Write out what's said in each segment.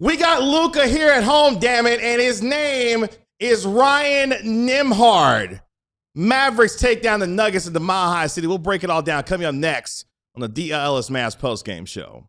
We got Luka here at home, damn it, and his name is Ryan Nembhard. Mavericks take down the Nuggets at the Mile High City. We'll break it all down coming up next on the DLLS Mavs postgame show.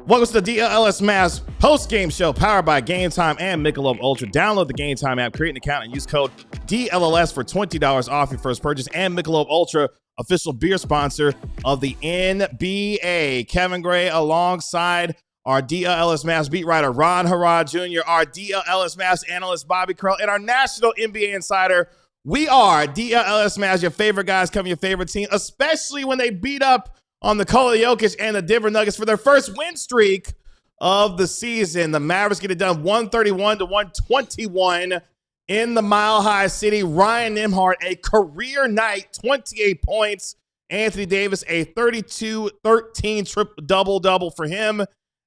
Welcome to the DLLS Mavs post-game show powered by Game Time and Michelob Ultra. Download the Game Time app, create an account, and use code DLLS for $20 off your first purchase. And Michelob Ultra, official beer sponsor of the NBA. Kevin Gray alongside our DLLS Mavs beat writer Ron Harrod Jr., our DLLS Mavs analyst Bobby Krell, and our national NBA insider. We are DLLS Mavs, your favorite guys covering your favorite team, especially when they beat up on Nikola Jokic and the Denver Nuggets for their first win streak of the season. The Mavericks get it done 131-121 in the Mile High City. Ryan Nembhard, a career night, 28 points. Anthony Davis, a 32-13 triple double-double for him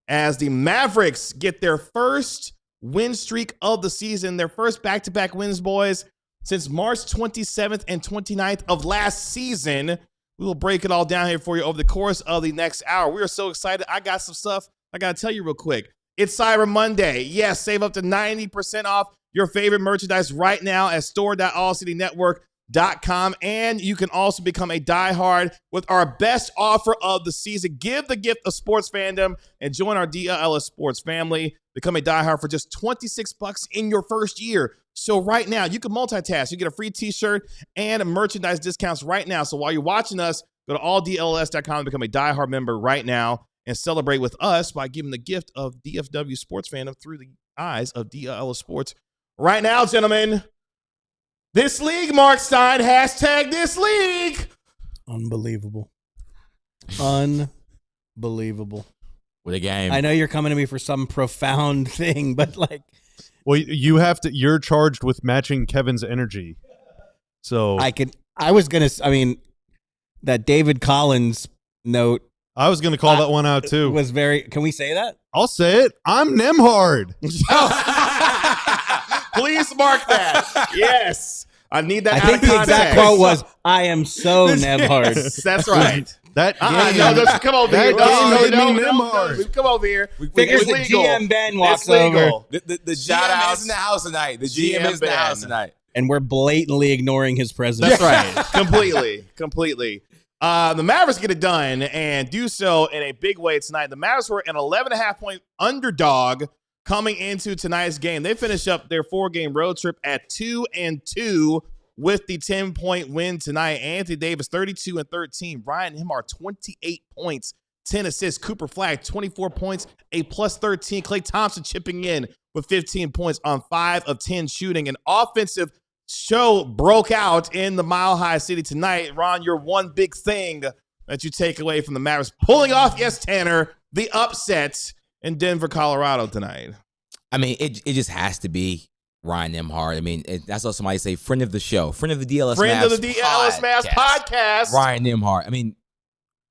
as the Mavericks get their first win streak of the season, their first back-to-back wins, boys, since March 27th and 29th of last season. We will break it all down here for you over the course of the next hour. We are so excited. I got some stuff I got to tell you real quick. It's Cyber Monday. Yes, save up to 90% off your favorite merchandise right now at store.allcitynetwork.com. And you can also become a diehard with our best offer of the season. Give the gift of sports fandom and join our DLLS Sports family. Become a diehard for just $26 in your first year. So right now, you can multitask. You get a free t-shirt and merchandise discounts right now. So while you're watching us, go to alldlls.com and become a diehard member right now and celebrate with us by giving the gift of DFW sports fandom through the eyes of DLLS Sports. Right now, gentlemen, this league, Mark Stein, hashtag this league. Unbelievable. What a game. I know you're coming to me for some profound thing, but like, well, you're charged with matching Kevin's energy. So that David Collins note. I was going to call that one out too. Was very, can we say that? I'll say it. I'm Nembhard. Please mark that. Yes. I need that. I think the exact quote was, I am so Nembhard. That's right. That game, come over here. Come over here. Figures the GM Ben walks over. The GM is in the house tonight. The GM is in the house tonight. And we're blatantly ignoring his presence. That's right. Completely. The Mavericks get it done and do so in a big way tonight. The Mavericks were an 11.5-point underdog coming into tonight's game. They finish up their 4-game road trip at 2-2 with the 10-point win tonight. Anthony Davis, 32 and 13. Ryan Nembhard, 28 points, 10 assists. Cooper Flagg, 24 points, a plus 13. Klay Thompson chipping in with 15 points on 5 of 10 shooting. An offensive show broke out in the Mile High City tonight. Ron, your one big thing that you take away from the Mavericks pulling off, yes, Tanner, the upset in Denver, Colorado tonight. I mean, it just has to be Ryan Nembhard. I mean, that's what somebody say, friend of the show, friend of the DLS Mavs podcast. Ryan Nembhard. I mean,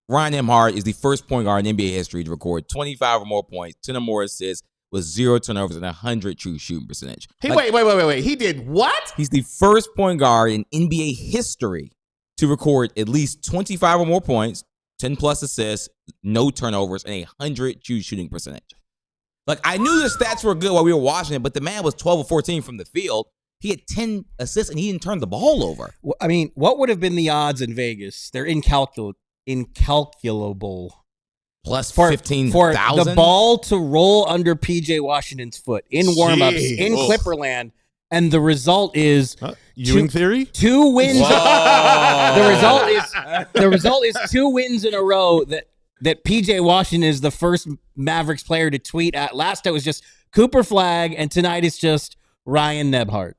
Ryan Nembhard is the first point guard in NBA history to record 25 or more points, 10 or more assists, with 0 turnovers and 100 true shooting percentage. Wait. He did what? He's the first point guard in NBA history to record at least 25 or more points, 10 plus assists, no turnovers, and 100 true shooting percentage. Like, I knew the stats were good while we were watching it, but the man was 12 or 14 from the field. He had 10 assists, and he didn't turn the ball over. I mean, what would have been the odds in Vegas? They're incalculable. Plus 15,000? For the ball to roll under P.J. Washington's foot in warmups in Clipperland, and the result is Ewing theory? 2 wins. The result is 2 wins in a row that P.J. Washington is the first Mavericks player to tweet at. Last it was just Cooper Flagg, and tonight it's just Ryan Nembhard.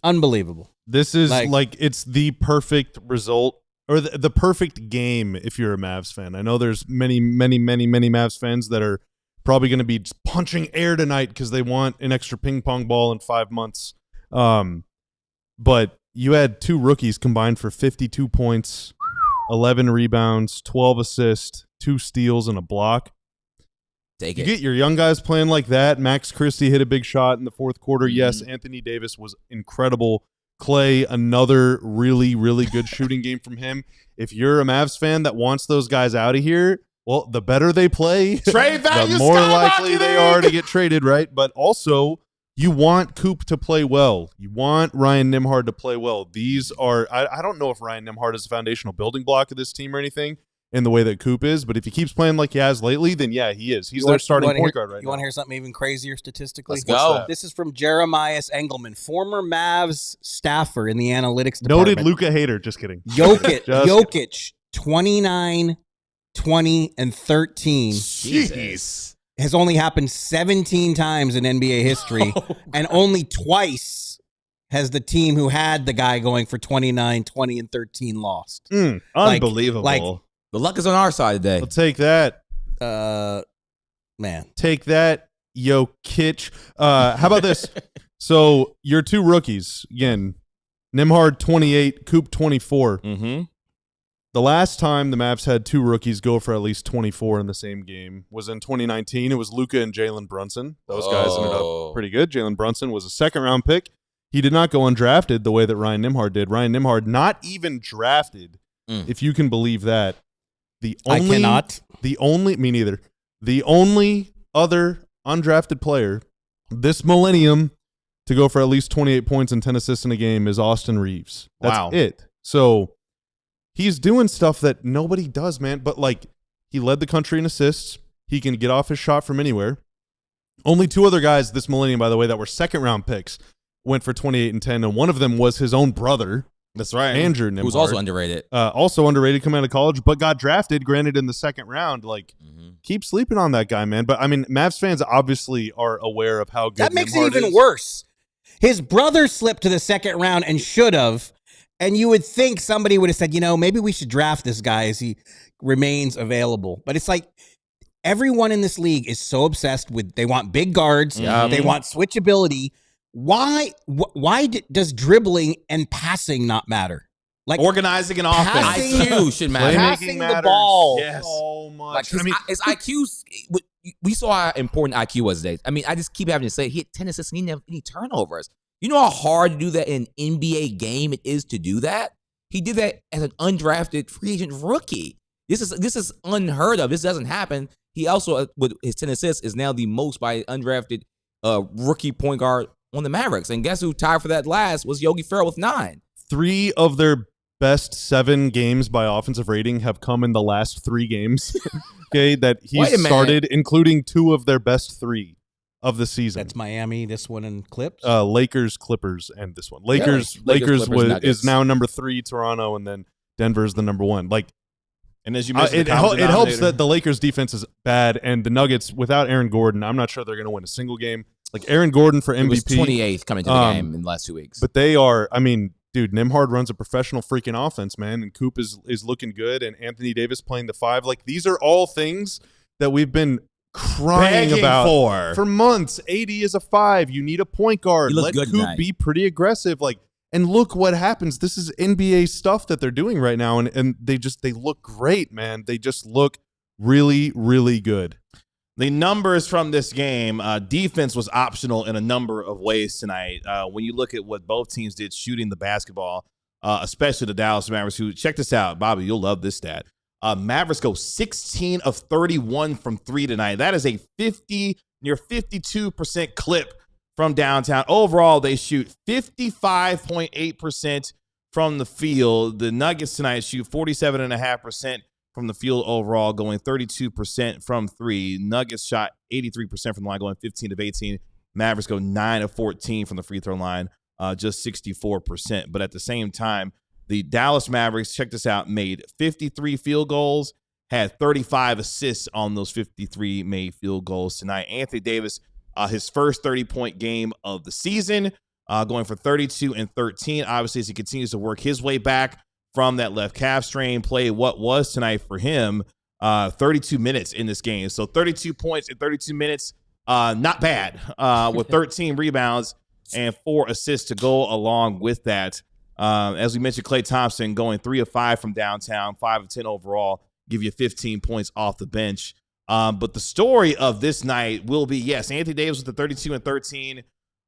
Unbelievable. This is like it's the perfect result or the perfect game if you're a Mavs fan. I know there's many Mavs fans that are probably going to be just punching air tonight because they want an extra ping pong ball in 5 months. But you had 2 rookies combined for 52 points, 11 rebounds, 12 assists, 2 steals, and a block. Take you it. Get your young guys playing like that. Max Christie hit a big shot in the fourth quarter. Yes, Anthony Davis was incredible. Clay, another really, really good shooting game from him. If you're a Mavs fan that wants those guys out of here, well, the better they play, trade value the more likely they are to get traded, right? But also, you want Coop to play well. You want Ryan Nembhard to play well. These are – I don't know if Ryan Nembhard is a foundational building block of this team or anything in the way that Coop is, but if he keeps playing like he has lately, then yeah, he is. He's their starting point guard right now. You want to hear something even crazier statistically? Let's go. This is from Jeremiah Engelman, former Mavs staffer in the analytics department. Noted Luka hater. Just kidding. Jokic, 29, 20, and 13. Jesus. Has only happened 17 times in NBA history, and only twice has the team who had the guy going for 29, 20, and 13 lost. Unbelievable. The luck is on our side today. I'll take that. Man. Take that, Jokic. How about this? So your 2 rookies, again, Nembhard 28, Coop 24. Mm-hmm. The last time the Mavs had 2 rookies go for at least 24 in the same game was in 2019. It was Luka and Jalen Brunson. Those guys ended up pretty good. Jalen Brunson was a second-round pick. He did not go undrafted the way that Ryan Nembhard did. Ryan Nembhard not even drafted, if you can believe that. I cannot. Me neither. The only other undrafted player this millennium to go for at least 28 points and 10 assists in a game is Austin Reeves. That's it. So he's doing stuff that nobody does, man. But, he led the country in assists. He can get off his shot from anywhere. Only 2 other guys this millennium, by the way, that were second-round picks went for 28 and 10, and one of them was his own brother. That's right. Andrew Nembhard. Who was also underrated. Also underrated coming out of college, but got drafted, granted, in the second round. Keep sleeping on that guy, man. But, I mean, Mavs fans obviously are aware of how good that makes Nembhard it even is. worse. His brother slipped to the second round and should have, and you would think somebody would have said, maybe we should draft this guy as he remains available. But it's like everyone in this league is so obsessed with they want big guards, they want switchability. Why does dribbling and passing not matter? Like organizing an offense. IQ should matter. Passing the ball. Yes. So much. His IQ's we saw how important IQ was today. I mean, I just keep having to say he had 10 assists and he didn't have any turnovers. You know how hard to do that in an NBA game it is to do that? He did that as an undrafted free agent rookie. This is unheard of. This doesn't happen. He also, with his 10 assists, is now the most by undrafted rookie point guard on the Mavericks. And guess who tied for that last was Yogi Ferrell with 9. 3 of their best 7 games by offensive rating have come in the last 3 games. Okay, that he started, including 2 of their best 3 of the season. That's Miami, this one, and Clips? Lakers, Clippers, and this one. Lakers is now number 3, Toronto, and then Denver's the number 1. And as you mentioned, it helps that the Lakers defense is bad, and the Nuggets, without Aaron Gordon, I'm not sure they're going to win a single game. Aaron Gordon for MVP. He was 28th coming to the game in the last 2 weeks. But they are, dude, Nembhard runs a professional freaking offense, man, and Coop is looking good, and Anthony Davis playing the 5. These are all things that we've been crying about for months. AD is a 5. You need a point guard. Let Coop be pretty aggressive. And look what happens. This is NBA stuff that they're doing right now, and they look great, man. They just look really, really good. The numbers from this game, defense was optional in a number of ways tonight. When you look at what both teams did shooting the basketball, especially the Dallas Mavericks, who, check this out, Bobby, you'll love this stat. Mavericks go 16 of 31 from 3 tonight. That is a near 52% clip from downtown. Overall, they shoot 55.8% from the field. The Nuggets tonight shoot 47.5% from the field overall, going 32% from 3. Nuggets shot 83% from the line, going 15 of 18. Mavericks go 9 of 14 from the free throw line, just 64%. But at the same time, the Dallas Mavericks, check this out, made 53 field goals, had 35 assists on those 53 made field goals tonight. Anthony Davis, his first 30-point game of the season. going for 32 and 13. Obviously, as he continues to work his way back from that left calf strain, play what was tonight for him, 32 minutes in this game. So 32 points in 32 minutes, not bad, with 13 rebounds and 4 assists to go along with that. As we mentioned, Klay Thompson going 3 of 5 from downtown, 5 of 10 overall, give you 15 points off the bench. But the story of this night will be, yes, Anthony Davis with the 32 and 13,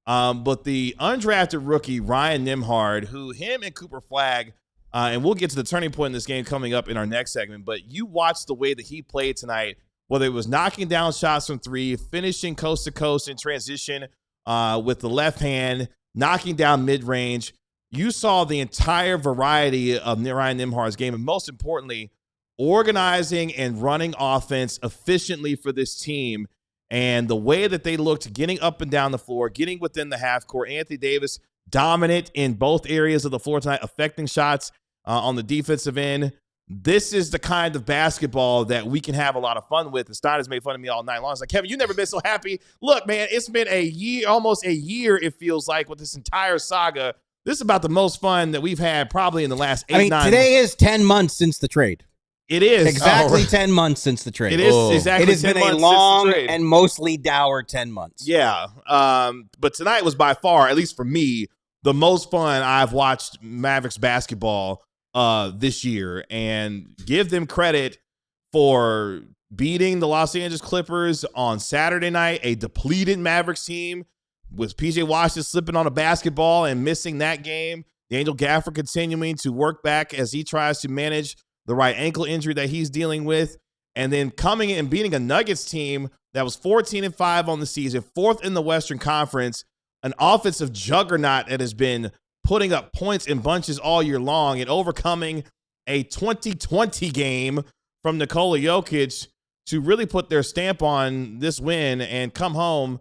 but the undrafted rookie, Ryan Nembhard, who him and Cooper Flagg, and we'll get to the turning point in this game coming up in our next segment, but you watched the way that he played tonight, whether it was knocking down shots from 3, finishing coast to coast in transition with the left hand, knocking down mid-range. You saw the entire variety of Ryan Nembhard's game, and most importantly, organizing and running offense efficiently for this team. And the way that they looked, getting up and down the floor, getting within the half court. Anthony Davis dominant in both areas of the floor tonight, affecting shots on the defensive end. This is the kind of basketball that we can have a lot of fun with. And Stein has made fun of me all night long. It's like, Kevin, you've never been so happy. Look, man, it's been a year, almost a year, it feels like, with this entire saga. This is about the most fun that we've had probably in the last 8, 9 today is 10 months since the trade. It is. Exactly 10 months since the trade. It is exactly 10 months. It has been a long and mostly dour 10 months. Yeah. But tonight was by far, at least for me, the most fun I've watched Mavericks basketball this year. And give them credit for beating the Los Angeles Clippers on Saturday night, a depleted Mavericks team with PJ Washington slipping on a basketball and missing that game. Daniel Gafford continuing to work back as he tries to manage the right ankle injury that he's dealing with. And then coming in and beating a Nuggets team that was 14-5 on the season, 4th in the Western Conference, an offensive juggernaut that has been putting up points in bunches all year long, and overcoming a 2020 game from Nikola Jokic to really put their stamp on this win and come home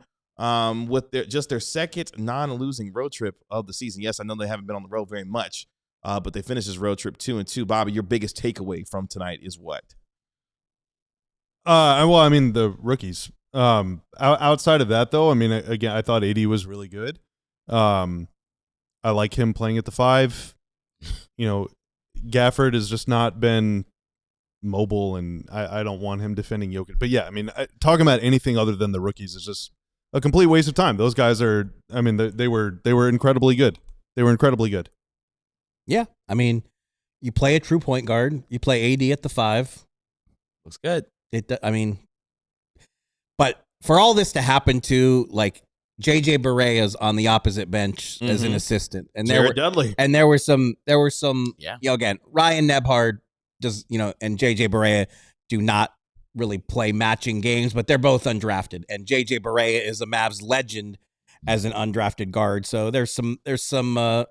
with their second non-losing road trip of the season. Yes, I know they haven't been on the road very much, but they finished this road trip 2-2. Bobby, your biggest takeaway from tonight is what? Well, I mean, the rookies. Outside of that, though, I mean, again, I thought AD was really good. I like him playing at the 5. You know, Gafford has just not been mobile, and I don't want him defending Jokic. But yeah, I mean, talking about anything other than the rookies is just a complete waste of time. Those guys are, I mean, they were incredibly good. They were incredibly good. Yeah, I mean, you play a true point guard. You play AD at the 5. Looks good. But for all this to happen to, like, JJ Barea's on the opposite bench as an assistant, and Dudley, and there were some, yeah. You know, again, Ryan Nembhard does, you know, and JJ Barea do not really play matching games, but they're both undrafted, and JJ Barea is a Mavs legend as an undrafted guard. So there's some I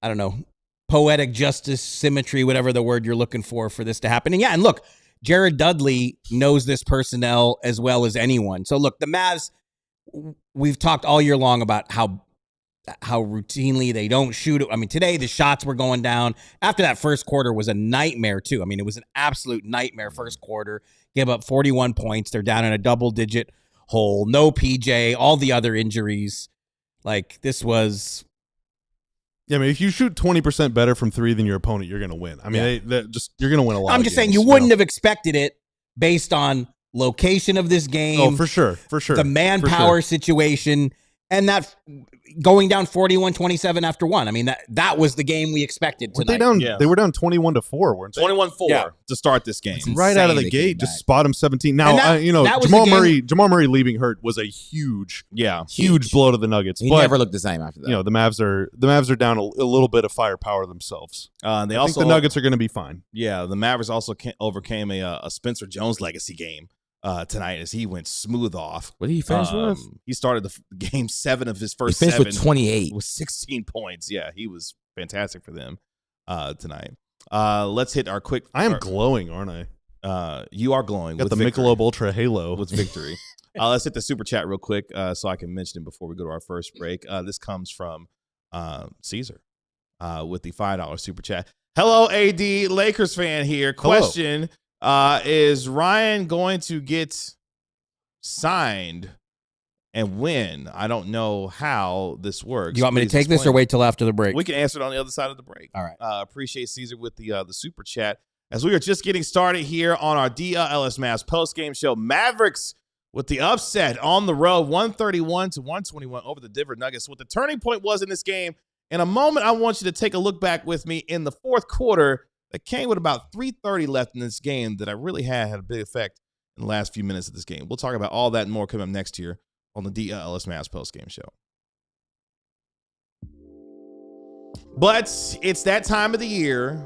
don't know, poetic justice, symmetry, whatever the word you're looking for this to happen. And yeah, and look, Jared Dudley knows this personnel as well as anyone. So look, the Mavs, we've talked all year long about how routinely they don't shoot. I mean, today the shots were going down. After that first quarter was a nightmare too. I mean, it was an absolute nightmare first quarter. Gave up 41 points. They're down in a double-digit hole. No PJ, all the other injuries. Like, this was... Yeah, I mean, if you shoot 20% better from 3 than your opponent, you're going to win. I mean, you're going to win a lot. I'm just saying you wouldn't have expected it based on location of this game. Oh, for sure. The manpower situation, and that going down 41-27 after 1. I mean, that was the game we expected tonight. They were down 21-4, weren't they? 21-4 to start this game. Right out of the gate, just spot them 17. Now, Jamal Murray leaving hurt was a huge blow to the Nuggets. He never looked the same after that. You know, the Mavs are down a little bit of firepower themselves. I think the Nuggets are going to be fine. Yeah, the Mavericks also overcame a Spencer Jones legacy game tonight as he went smooth off. What did he finish with? He started the game 7 of his first he 7 with 28 with 16 points. Yeah, he was fantastic for them tonight. Let's hit our quick. I am glowing, aren't I? You are glowing. Got with the victory. Michelob Ultra Halo with victory. Let's hit the super chat real quick so I can mention it before we go to our first break. This comes from Caesar with the $5 super chat. Hello, AD Lakers fan here. Question. Is Ryan going to get signed and when. I don't know how this works. Do you want me to take this or wait till after the break? We can answer it on the other side of the break. All right. Appreciate Caesar with the super chat. As we are just getting started here on our DLLS Mavs post-game show, Mavericks with the upset on the road, 131-121 over the Denver Nuggets. What the turning point was in this game, in a moment, I want you to take a look back with me in the fourth quarter that came with about 3:30 left in this game that I really had a big effect in the last few minutes of this game. We'll talk about all that and more coming up next year on the DLLS Mavs post-game show. But it's that time of the year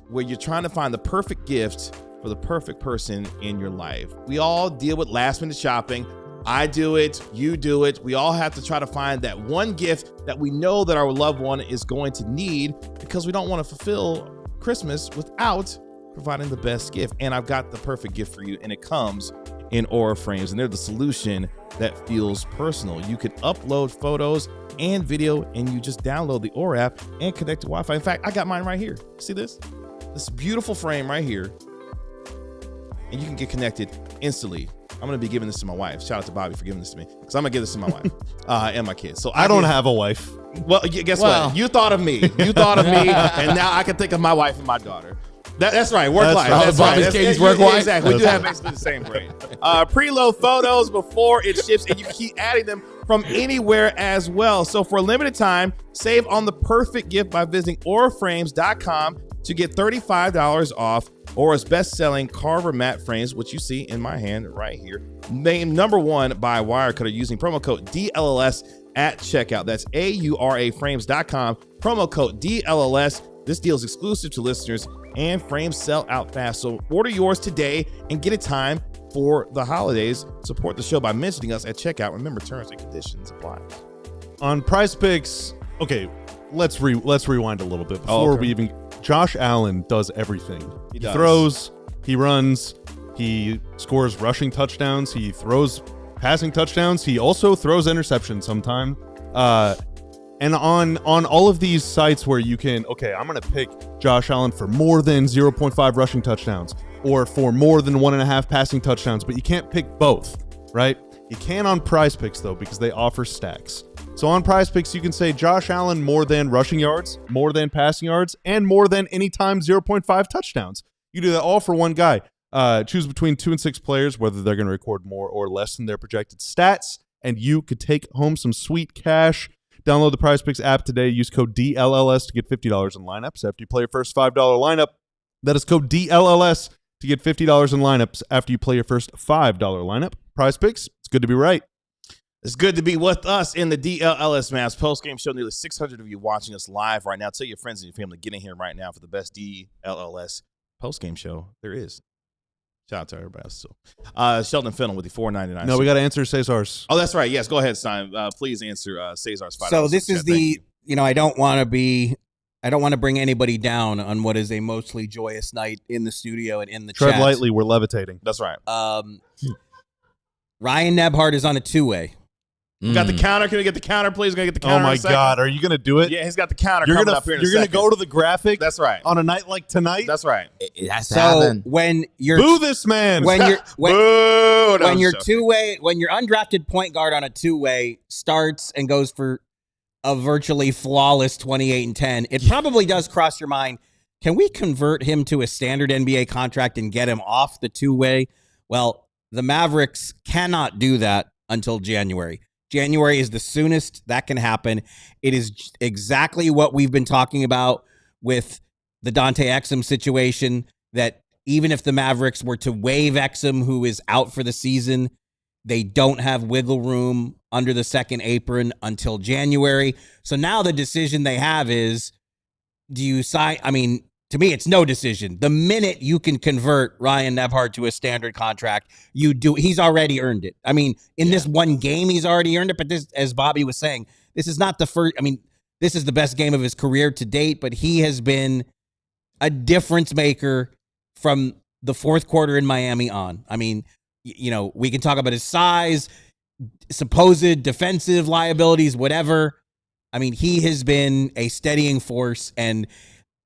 where you're trying to find the perfect gift for the perfect person in your life. We all deal with last-minute shopping. I do it. You do it. We all have to try to find that one gift that we know that our loved one is going to need because we don't want to fulfill Christmas without providing the best gift. And I've got the perfect gift for you, and it comes in Aura frames, and they're the solution that feels personal. You can upload photos and video, and you just download the Aura app and connect to Wi-Fi. In fact, I got mine right here. See this? This beautiful frame right here, and you can get connected instantly. I'm going to be giving this to my wife. Shout out to Bobby for giving this to me, because I'm going to give this to my wife and my kids. So I don't have a wife. Well, guess what? You thought of me. You thought of me, and now I can think of my wife and my daughter. That's right. Work life. That's right. Bobby's Katie's work wife. Exactly. We do have basically the same brain. Preload photos before it ships, and you can keep adding them from anywhere as well. So for a limited time, save on the perfect gift by visiting auraframes.com to get $35 off Aura's best-selling Carver matte frames, which you see in my hand right here. Named #1 by Wirecutter using promo code DLLS at checkout. That's auraframes.com. Promo code DLLS. This deal is exclusive to listeners, and frames sell out fast. So order yours today and get it time for the holidays. Support the show by mentioning us at checkout. Remember, terms and conditions apply. On Prize Picks, okay, let's rewind a little bit before we even. Josh Allen does everything. He throws, he runs, he scores rushing touchdowns, he throws passing touchdowns, he also throws interceptions sometime. And on all of these sites where you can, okay, I'm going to pick Josh Allen for more than 0.5 rushing touchdowns or for more than 1.5 passing touchdowns, but you can't pick both, right? You can on Prize Picks, though, because they offer stacks. So on Prize Picks, you can say Josh Allen more than rushing yards, more than passing yards, and more than anytime 0.5 touchdowns. You do that all for one guy. Choose between 2 and 6 players, whether they're going to record more or less than their projected stats, and you could take home some sweet cash. Download the Prize Picks app today. Use code DLLS to get $50 in lineups after you play your first $5 lineup. That is code DLLS to get $50 in lineups after you play your first $5 lineup. Prize Picks, it's good to be right. It's good to be with us in the DLLS Mavs post-game show. Nearly 600 of you watching us live right now. Tell your friends and your family, get in here right now for the best DLLS post-game show there is. Shout out to everybody else, too. Sheldon Fennell with the $4.99. No, we got to answer Cesar's. Oh, that's right. Yes, go ahead, Stein. Please answer Cesar's $5. So this is I don't want to bring anybody down on what is a mostly joyous night in the studio and in the chat. Tread lightly, we're levitating. That's right. Ryan Nembhard is on a two-way. Got the counter. Can we get the counter, please? Gonna get the counter. Oh my God, are you gonna do it? Yeah, he's got the counter. You're gonna go to the graphic. That's right. On a night like tonight. That's right. It has to happen. When you're boo this man. When you're Boo, your two-way, when your undrafted point guard on a two-way starts and goes for a virtually flawless 28-10, it probably does cross your mind. Can we convert him to a standard NBA contract and get him off the two-way? Well, the Mavericks cannot do that until January. January is the soonest that can happen. It is exactly what we've been talking about with the Dante Exum situation, that even if the Mavericks were to waive Exum, who is out for the season, they don't have wiggle room under the second apron until January. So now the decision they have is, do you sign? I mean, to me, it's no decision. The minute you can convert Ryan Nembhard to a standard contract, you do. He's already earned it. I mean, in this one game, he's already earned it. But this, as Bobby was saying, this is not the first. I mean, this is the best game of his career to date, but he has been a difference maker from the fourth quarter in Miami on. I mean, we can talk about his size, supposed defensive liabilities, whatever. I mean, he has been a steadying force, and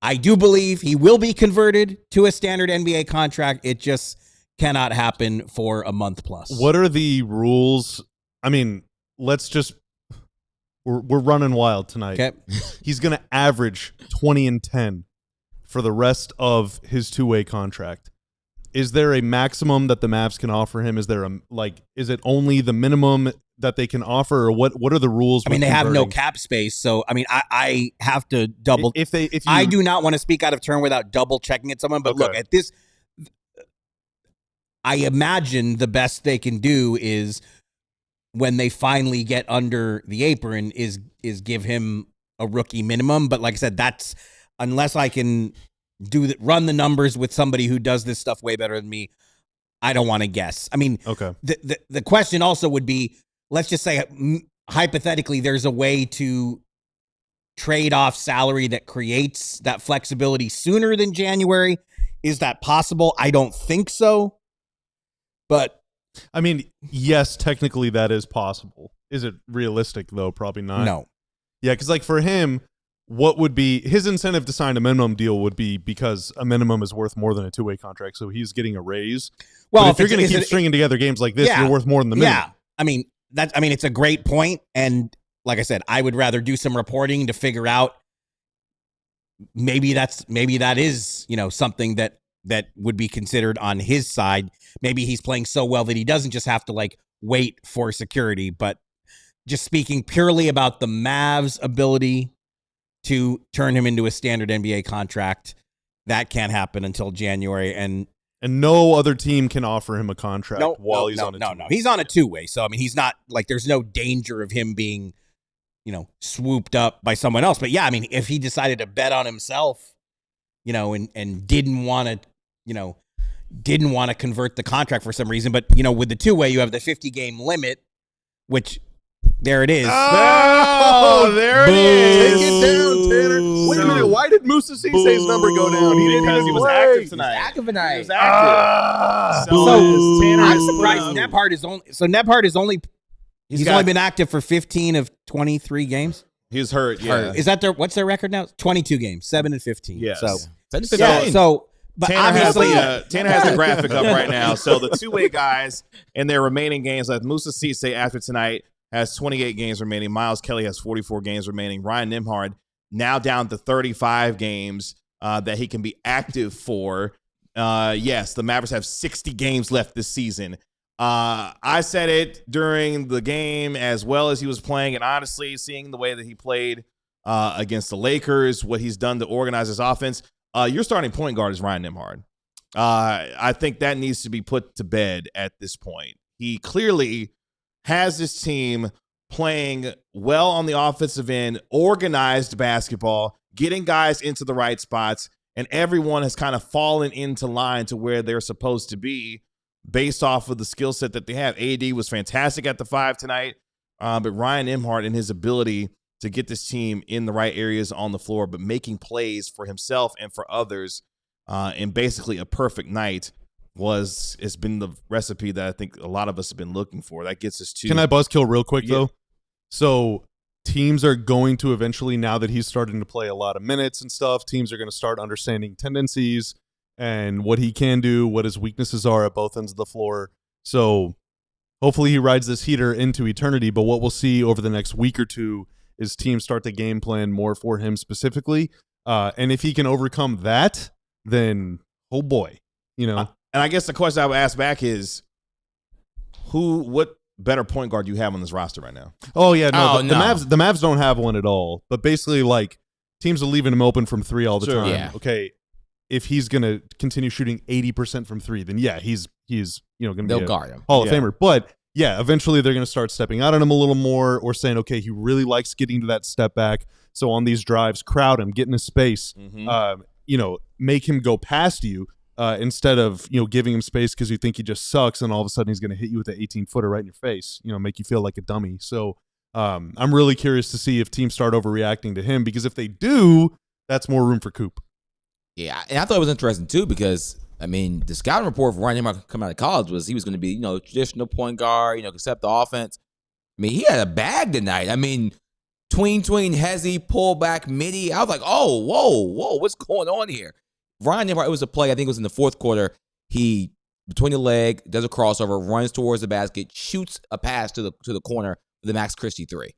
I do believe he will be converted to a standard NBA contract. It just cannot happen for a month plus. What are the rules? I mean, we're running wild tonight. Okay. He's going to average 20 and 10 for the rest of his two-way contract. Is there a maximum that the Mavs can offer him? Is there is it only the minimum that they can offer, or what are the rules? I mean, they have no cap space, so I mean, I have to double. I do not want to speak out of turn without double checking at someone, but look at this. I imagine the best they can do is when they finally get under the apron is give him a rookie minimum. But like I said, that's unless I can run the numbers with somebody who does this stuff way better than me. I don't want to guess. I mean, the question also would be, let's just say hypothetically, there's a way to trade off salary that creates that flexibility sooner than January. Is that possible? I don't think so. But I mean, yes, technically that is possible. Is it realistic though? Probably not. No. Yeah, because like for him, what would be his incentive to sign a minimum deal would be because a minimum is worth more than a two-way contract, so he's getting a raise. Well, but if you're going to keep stringing together games like this, you're worth more than the minimum. Yeah, I mean it's a great point, and like I said, I would rather do some reporting to figure out maybe that is something that would be considered on his side. Maybe he's playing so well that he doesn't just have to wait for security. But just speaking purely about the Mavs' ability to turn him into a standard NBA contract, that can't happen until January. And no other team can offer him a contract while he's on a two-way. No, he's on a two-way. So, I mean, he's not there's no danger of him being, swooped up by someone else. But yeah, I mean, if he decided to bet on himself, and didn't want to convert the contract for some reason, but with the two-way, you have the 50-game limit, which there it is. Oh, there it is. Take it down, Tanner. Wait a minute. Why did Musa Cisse's number go down? Because he was active tonight. Active tonight. He was active. So Tanner I'm surprised Nembhard is only. So Nembhard is only. He's only been active for 15 of 23 games. He's hurt. Yeah. Is that what's their record now? 22 games, 7 and 15. Yes. But Tanner obviously, Tanner has the graphic up right now. So the two-way guys in their remaining games, like Musa Cisse after tonight, has 28 games remaining. Miles Kelly has 44 games remaining. Ryan Nembhard now down to 35 games that he can be active for. Yes, the Mavericks have 60 games left this season. I said it during the game as well as he was playing, and honestly, seeing the way that he played against the Lakers, what he's done to organize his offense, your starting point guard is Ryan Nembhard. I think that needs to be put to bed at this point. He clearly has this team playing well on the offensive end, organized basketball, getting guys into the right spots, and everyone has kind of fallen into line to where they're supposed to be based off of the skill set that they have. AD was fantastic at the 5 tonight, but Ryan Nembhard and his ability to get this team in the right areas on the floor, but making plays for himself and for others in basically a perfect night it's been the recipe that I think a lot of us have been looking for. That gets us to. Can I buzzkill real quick though? So teams are going to eventually, now that he's starting to play a lot of minutes and stuff, teams are going to start understanding tendencies and what he can do, what his weaknesses are at both ends of the floor. So hopefully he rides this heater into eternity. But what we'll see over the next week or two is teams start to game plan more for him specifically. And if he can overcome that, then oh boy, And I guess the question I would ask back is, what better point guard do you have on this roster right now? Oh yeah, the Mavs don't have one at all. But basically, teams are leaving him open from 3 all the time. Yeah. Okay, if he's gonna continue shooting 80% from 3, then yeah, he's gonna They'll be guard him. Hall of Famer. But yeah, eventually they're gonna start stepping out on him a little more, or saying, okay, he really likes getting to that step back. So on these drives, crowd him, get in his space. Make him go past you. Instead of giving him space because you think he just sucks, and all of a sudden he's going to hit you with an 18-footer right in your face, make you feel like a dummy. So I'm really curious to see if teams start overreacting to him, because if they do, that's more room for Coop. Yeah, and I thought it was interesting too because the scouting report for Ryan Nembhard coming out of college was he was going to be traditional point guard, concept the offense. He had a bag tonight. Tween, hezzy, pull back, midi. I was like, oh, whoa, what's going on here? Ryan Nembhard, it was a play, I think it was in the fourth quarter. He, between the leg, does a crossover, runs towards the basket, shoots a pass to the corner the Max Christie three.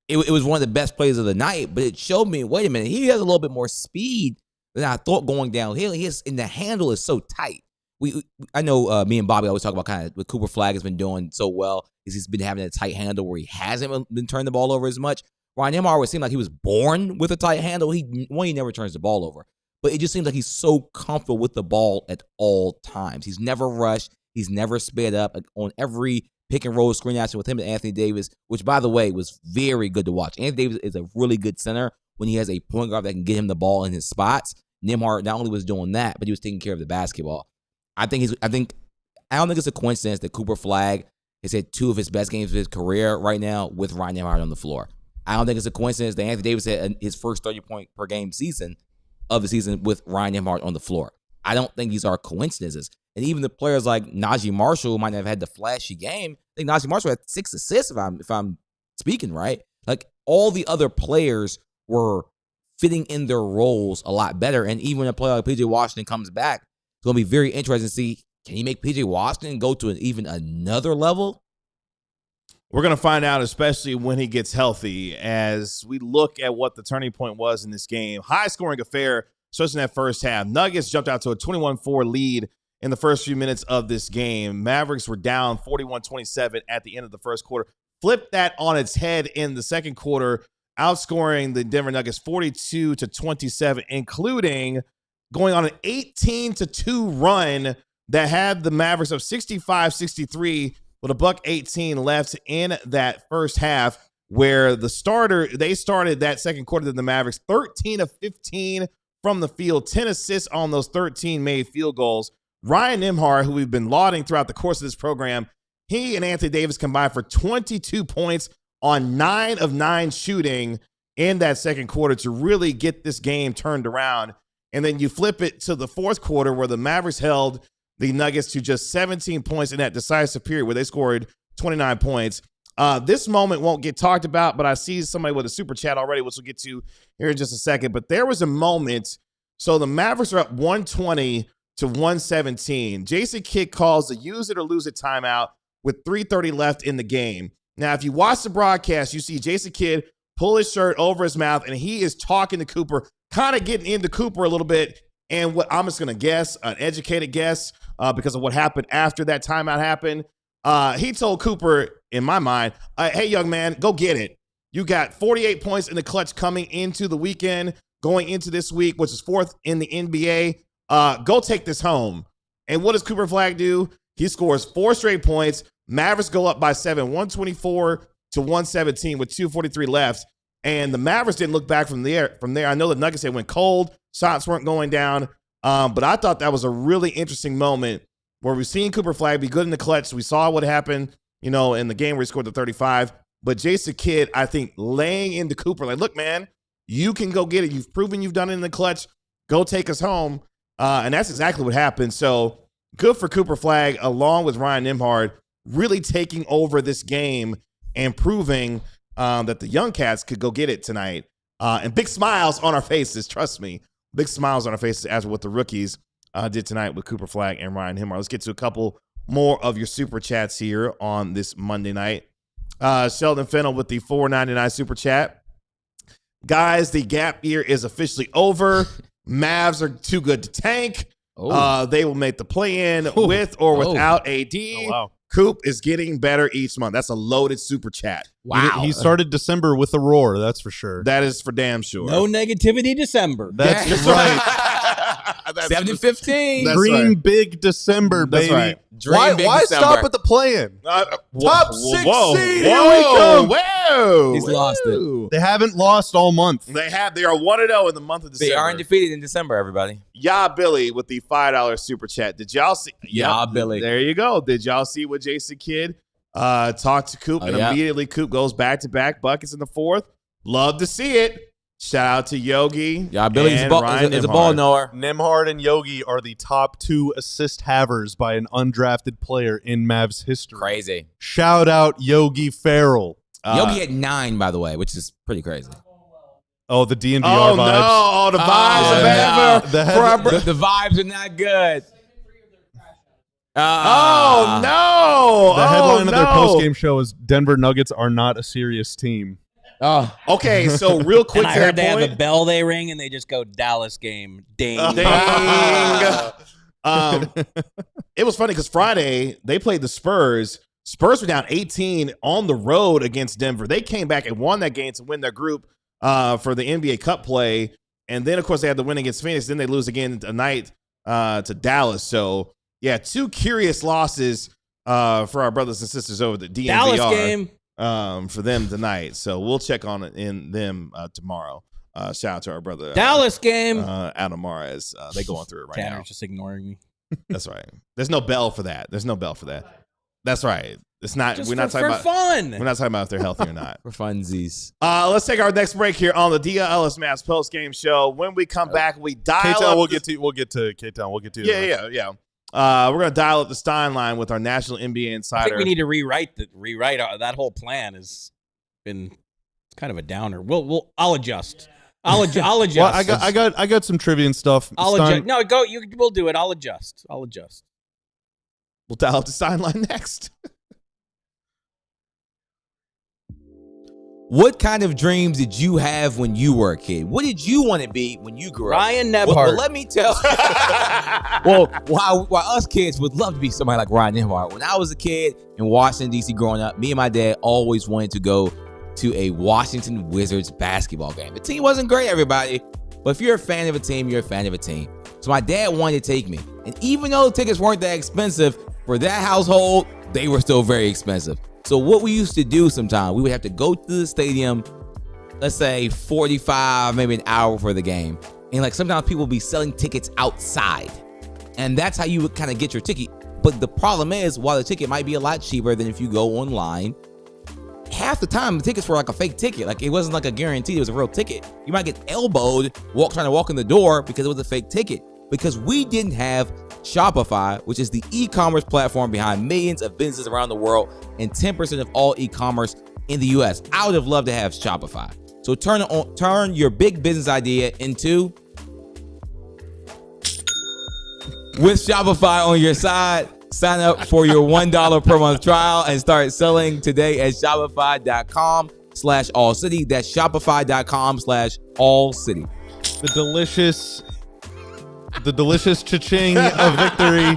It was one of the best plays of the night, but it showed me, wait a minute, he has a little bit more speed than I thought going downhill. And the handle is so tight. I know me and Bobby always talk about kind of what Cooper Flagg has been doing so well is he's been having a tight handle where he hasn't been turning the ball over as much. Ryan Nembhard would seem like he was born with a tight handle. He never turns the ball over, but it just seems like he's so comfortable with the ball at all times. He's never rushed. He's never sped up on every pick and roll screen action with him and Anthony Davis, which, by the way, was very good to watch. Anthony Davis is a really good center when he has a point guard that can get him the ball in his spots. Nembhard not only was doing that, but he was taking care of the basketball. I don't think it's a coincidence that Cooper Flagg has had two of his best games of his career right now with Ryan Nembhard on the floor. I don't think it's a coincidence that Anthony Davis had his first 30-point per game season of the season with Ryan Nembhard on the floor. I don't think these are coincidences. And even the players like Najee Marshall, who might have had the flashy game, I think Najee Marshall had 6 assists if I'm speaking right. Like all the other players were fitting in their roles a lot better. And even when a player like PJ Washington comes back, it's going to be very interesting to see, can he make PJ Washington go to even another level? We're going to find out, especially when he gets healthy, as we look at what the turning point was in this game. High-scoring affair, especially in that first half. Nuggets jumped out to a 21-4 lead in the first few minutes of this game. Mavericks were down 41-27 at the end of the first quarter. Flipped that on its head in the second quarter, outscoring the Denver Nuggets 42-27, including going on an 18-2 run that had the Mavericks up 65-63 with a $1:18 left in that first half, where they started that second quarter to the Mavericks 13 of 15 from the field, 10 assists on those 13 made field goals. Ryan Nembhard, who we've been lauding throughout the course of this program, he and Anthony Davis combined for 22 points on 9 of 9 shooting in that second quarter to really get this game turned around. And then you flip it to the fourth quarter where the Mavericks held the Nuggets to just 17 points in that decisive period where they scored 29 points. This moment won't get talked about, but I see somebody with a super chat already, which we'll get to here in just a second. But there was a moment. So the Mavericks are up 120-117. Jason Kidd calls the use it or lose it timeout with 3:30 left in the game. Now, if you watch the broadcast, you see Jason Kidd pull his shirt over his mouth, and he is talking to Cooper, kind of getting into Cooper a little bit. And what I'm just going to guess, an educated guess, because of what happened after that timeout happened. He told Cooper, in my mind, hey, young man, go get it. You got 48 points in the clutch coming into the weekend, going into this week, which is 4th in the NBA. Go take this home. And what does Cooper Flagg do? He scores 4 straight points. Mavericks go up by 7, 124-117 with 2:43 left. And the Mavericks didn't look back from there. I know the Nuggets, they went cold. Shots weren't going down. But I thought that was a really interesting moment where we've seen Cooper Flagg be good in the clutch. We saw what happened, in the game where he scored the 35. But Jason Kidd, I think, laying into Cooper, like, look, man, you can go get it. You've proven you've done it in the clutch. Go take us home. And that's exactly what happened. So good for Cooper Flagg, along with Ryan Nembhard, really taking over this game and proving that the young cats could go get it tonight. And big smiles on our faces, trust me. Big smiles on our faces as what the rookies did tonight with Cooper Flagg and Ryan Nembhard. Let's get to a couple more of your super chats here on this Monday night. Sheldon Fennell with the $4.99 super chat. Guys, the gap year is officially over. Mavs are too good to tank. They will make the play-in with or without AD. Oh, wow. Coop is getting better each month. That's a loaded super chat. Wow. He started December with a roar, that's for sure. That is for damn sure. No negativity December. That's right. 7-15. That's Dream right. big December, That's baby. right. Why stop at the play-in? Top 6 seed. Here we come. Whoa. He's lost it. They haven't lost all month. They are 1-0 in the month of December. They are undefeated in December, everybody. Ya Billy with the $5 super chat. Did y'all see? Ya Billy. There you go. Did y'all see what Jason Kidd talked to Coop, and immediately Coop goes back-to-back buckets in the fourth? Love to see it. Shout out to Yogi. Yeah, Billy's and a Ryan ball knower. Nembhard and Yogi are the top 2 assist havers by an undrafted player in Mavs history. Crazy. Shout out Yogi Ferrell. Yogi had 9, by the way, which is pretty crazy. Oh, the DNVR Oh, vibes. no. The vibes of ever. The vibes are not good. Oh no! The headline of their no. post-game show is Denver Nuggets are not a serious team. Oh, Okay, so real quick And I to heard that they point. have a bell they ring and they just go Dallas game. Ding. Dang. It was funny because Friday they played the Spurs. Spurs were down 18 on the road against Denver. They came back and won that game to win their group for the NBA Cup play. And then, of course, they had the win against Phoenix. Then they lose again tonight to Dallas. So, yeah, 2 curious losses for our brothers and sisters over the DNVR. Dallas game. For them tonight. So we'll check on it in them tomorrow. Shout out to our brother Dallas game. Adam Mares. They going through it right Tanner's now. just ignoring me. That's right. There's no bell for that. That's right. It's not. Just We're not talking for about fun. We're not talking about if they're healthy or not. for funsies. Let's take our next break here on the DLLS Mavs post game show. When we come back, we dial K-Town, up. we'll get to K-Town. We'll get to Yeah. We're gonna dial up the Stein line with our national NBA I insider. think we need to rewrite that whole plan has been kind of a downer. I'll adjust. I'll adjust. Well, I got some trivia and stuff. I'll Stein- adjust. No, go. We'll do it. I'll adjust. We'll dial up the Stein line next. What kind of dreams did you have when you were a kid? What did you want to be when you grew up? Ryan Well, Nembhard. let me tell. while us kids would love to be somebody like Ryan Nembhard. When I was a kid in Washington, D.C. growing up, me and my dad always wanted to go to a Washington Wizards basketball game. The team wasn't great, everybody, but if you're a fan of a team, you're a fan of a team. So my dad wanted to take me. And even though the tickets weren't that expensive, for that household, they were still very expensive. So what we used to do sometimes, we would have to go to the stadium, let's say 45, maybe an hour for the game. And like sometimes people would be selling tickets outside. And that's how you would kind of get your ticket. But the problem is, while the ticket might be a lot cheaper than if you go online, half the time the tickets were like a fake ticket. Like it wasn't like a guarantee, it was a real ticket. You might get elbowed trying to walk in the door because it was a fake ticket. Because we didn't have Shopify, which is the e-commerce platform behind millions of businesses around the world and 10% of all e-commerce in the US. I would have loved to have Shopify. So turn your big business idea into with Shopify on your side. Sign up for your $1 per month trial and start selling today at shopify.com/allcity. That's shopify.com/allcity. The delicious cha-ching of victory,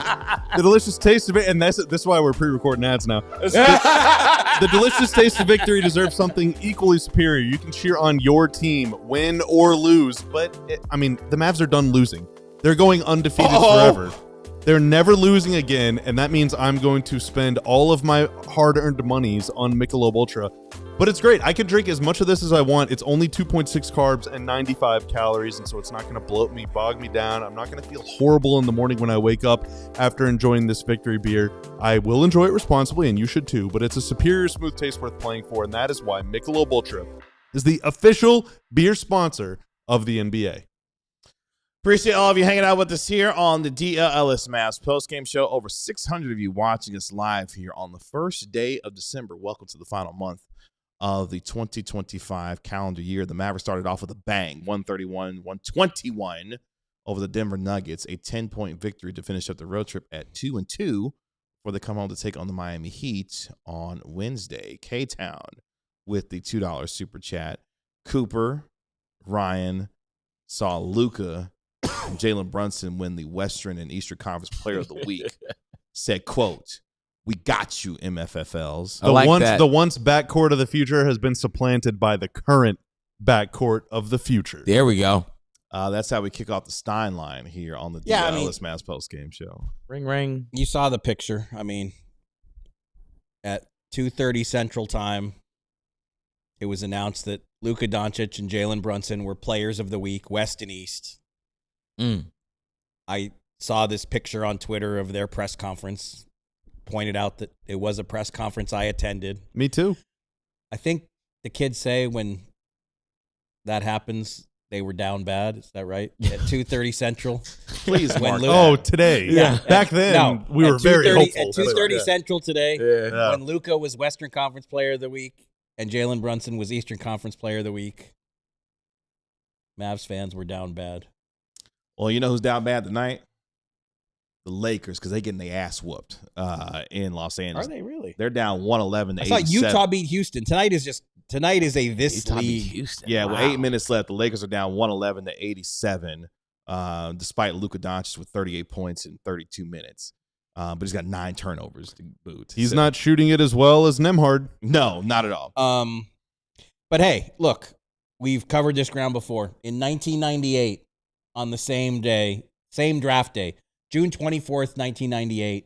the delicious taste of it, and this is why we're pre-recording ads now. The delicious taste of victory deserves something equally superior. You can cheer on your team, win or lose, but the Mavs are done losing. They're going undefeated forever. They're never losing again, and that means I'm going to spend all of my hard-earned monies on Michelob Ultra. But it's great. I can drink as much of this as I want. It's only 2.6 carbs and 95 calories, and so it's not going to bloat me, bog me down. I'm not going to feel horrible in the morning when I wake up after enjoying this victory beer. I will enjoy it responsibly, and you should too, but it's a superior smooth taste worth playing for, and that is why Michelob Ultra is the official beer sponsor of the NBA. Appreciate all of you hanging out with us here on the DLLS Mavs postgame show. Over 600 of you watching us live here on the first day of December. Welcome to the final month of the 2025 calendar year. The Mavericks started off with a bang, 131-121 over the Denver Nuggets, a 10-point victory to finish up the road trip at 2-2 before they come home to take on the Miami Heat on Wednesday. K-Town with the $2 super chat. Cooper, Ryan, saw Luka and Jalen Brunson win the Western and Eastern Conference Player of the Week. Said, quote, "We got you, MFFLs." The once backcourt of the future has been supplanted by the current backcourt of the future. There we go. That's how we kick off the Stein line here on the DLLS Mavs postgame show. Ring, ring. You saw the picture. I mean, at 2:30 Central Time, it was announced that Luka Doncic and Jalen Brunson were players of the week, West and East. I saw this picture on Twitter of their press conference, pointed out that it was a press conference I attended. Me too. I think the kids say when that happens, they were down bad. Is that right? At 2:30 Central. Please, Mark. Today. Yeah. Back then, we were very hopeful. At 2:30 Central today, Yeah. when Luka was Western Conference Player of the Week and Jalen Brunson was Eastern Conference Player of the Week, Mavs fans were down bad. Well, you know who's down bad tonight? the Lakers because they're getting their ass whooped in Los Angeles. Are they really? They're down 111 to 87. I thought Utah beat Houston. Tonight is a this Utah beat league. Houston. Yeah, with Wow. 8 minutes left, the Lakers are down 111 to 87, despite Luka Doncic with 38 points in 32 minutes. But he's got 9 turnovers to boot. He's not shooting it as well as Nembhard. No, not at all. But hey, look, we've covered this ground before. In 1998, on the same day, same draft day, June 24th, 1998,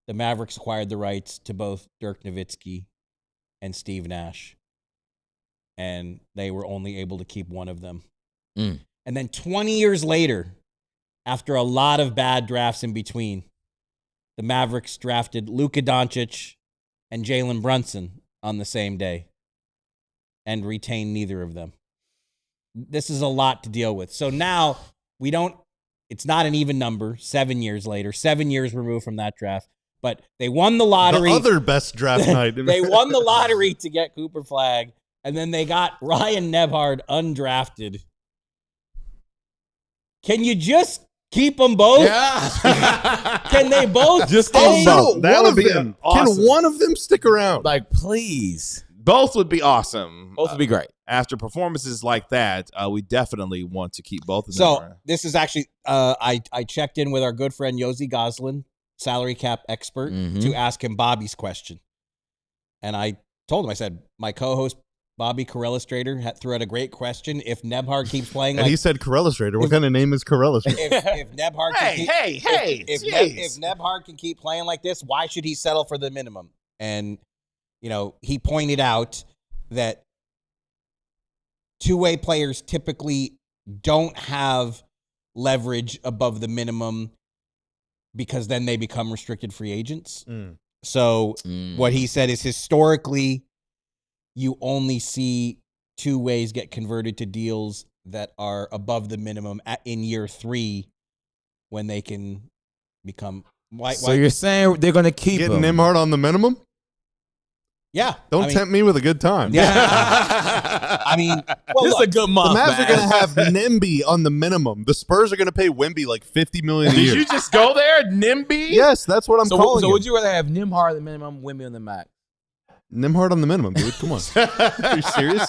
the Mavericks acquired the rights to both Dirk Nowitzki and Steve Nash. And they were only able to keep one of them. Mm. And then 20 years later, after a lot of bad drafts in between, the Mavericks drafted Luka Doncic and Jalen Brunson on the same day and retained neither of them. This is a lot to deal with. So now it's not an even number 7 years later, 7 years removed from that draft, but they won the lottery. The other best draft night. They won the lottery to get Cooper Flagg, and then they got Ryan Nembhard undrafted. Can you just keep them both? Yeah. Can they both Just stay? both. That would be awesome. awesome. Can one of them stick around? Like, please. Both would be awesome. Both would be great. After performances like that, we definitely want to keep both of them So around. this is actually, I checked in with our good friend Yossi Goslin, salary cap expert, to ask him Bobby's question. And I told him, I said, my co-host Bobby Corellistrator threw out a great question. If Nembhard keeps playing, And he said Corellistrator. What kind of name is Corellistrator? if Nembhard can if Nembhard can keep playing like this, why should he settle for the minimum? And he pointed out that two-way players typically don't have leverage above the minimum because then they become restricted free agents. So what he said is historically, you only see two ways get converted to deals that are above the minimum in year 3 when they can become. So you're saying they're going to keep Getting him? Nembhard on the minimum? Yeah. Don't tempt me with a good time. Yeah. I mean, well, This is a good The month, Mavs are man. going to have Nemby on the minimum. The Spurs are going to pay Wemby like $50 million a Did year. you just go there, NIMBY? Yes, that's what I'm calling So him. would you rather have Nembhard on the minimum, Wemby on the max? Nembhard on the minimum, dude. Come on. Are you serious?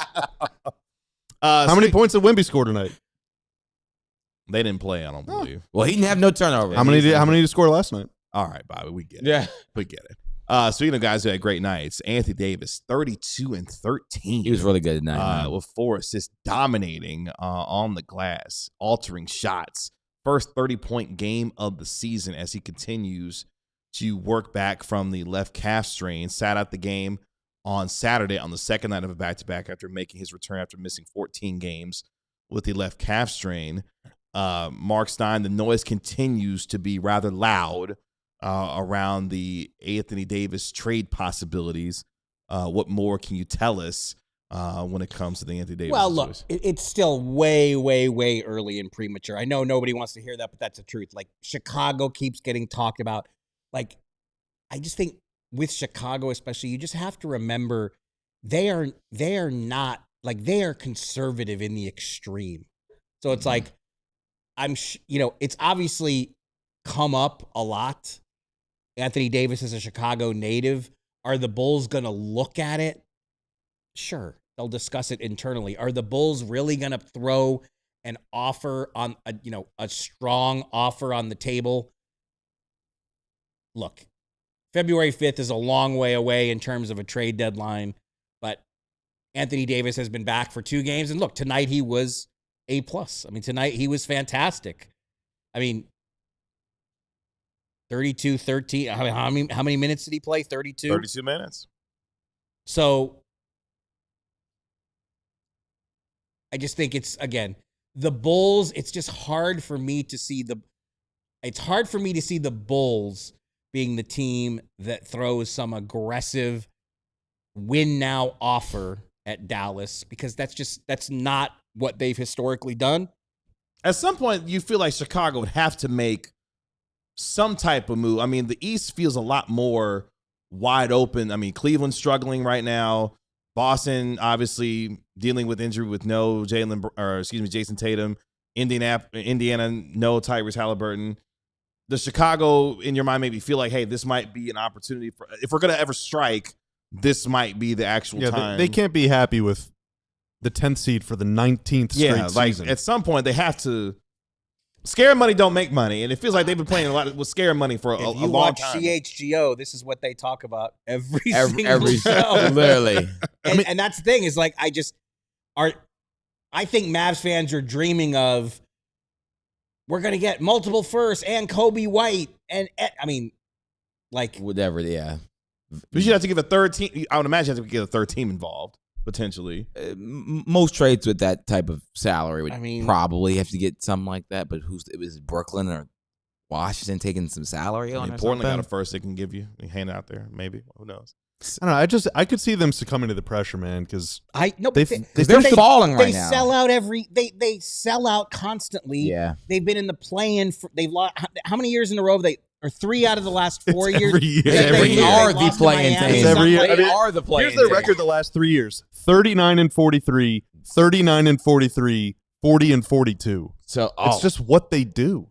How How many points did Wemby score tonight? They didn't play, I don't believe. Well, he didn't have no turnover. How many did he score last night? All right, Bobby, we get it. Yeah. We get it. Speaking of guys who had great nights, Anthony Davis, 32 and 13. He was really good tonight. man. With 4 assists, dominating on the glass, altering shots. First 30-point game of the season as he continues to work back from the left calf strain. Sat out the game on Saturday on the second night of a back-to-back after making his return after missing 14 games with the left calf strain. Mark Stein, the noise continues to be rather loud around the Anthony Davis trade possibilities. What more can you tell us when it comes to the Anthony Davis? Well, look, it's still way, way, way early and premature. I know nobody wants to hear that, but that's the truth. Like, Chicago keeps getting talked about. Like, I just think with Chicago especially, you just have to remember they are not, like, they are conservative in the extreme. So it's like, it's obviously come up a lot. Anthony Davis is a Chicago native. Are the Bulls going to look at it? Sure. They'll discuss it internally. Are the Bulls really going to throw an offer on a strong offer on the table? Look, February 5th is a long way away in terms of a trade deadline, but Anthony Davis has been back for 2 games. And look, tonight he was A+. I mean, tonight he was fantastic. I mean, 32, 13. How many minutes did he play? 32? 32 minutes. So I just think it's, again, the Bulls, it's just hard for me to see the Bulls being the team that throws some aggressive win now offer at Dallas, because that's not what they've historically done. At some point, you feel like Chicago would have to make some type of move. I mean, the East feels a lot more wide open. I mean, Cleveland's struggling right now. Boston, obviously, dealing with injury with no Jason Tatum. Indiana, no Tyrese Halliburton. does Chicago, in your mind, maybe feel like, hey, this might be an opportunity for, if we're going to ever strike, this might be the actual time. They can't be happy with the 10th seed for the 19th straight season. At some point, they have to. Scare money don't make money, and it feels like they've been playing a lot with scare money for a long watch time. CHGO, this is what they talk about every single show. Literally. And that's the thing is like I think Mavs fans are dreaming of we're gonna get multiple firsts and Kobe White and I mean, like whatever. Yeah, we should have to give a third team. I would imagine have to get a third team involved. Potentially, most trades with that type of salary would I mean, probably have to get something like that. But it was Brooklyn or Washington taking some salary on? Portland got a first they can give you, they hand out there. Maybe, who knows? I don't know. I could see them succumbing to the pressure, man. Because they're falling right now. They sell out they sell out constantly. Yeah, they've been in the play-in. They've lost how many years in a row? Or 3 out of the last 4 years. Every year. They are the play-in team. Every year. They are the play-in team. Here's their record the last 3 years: 39-43, 39-43, 40-42. So it's just what they do.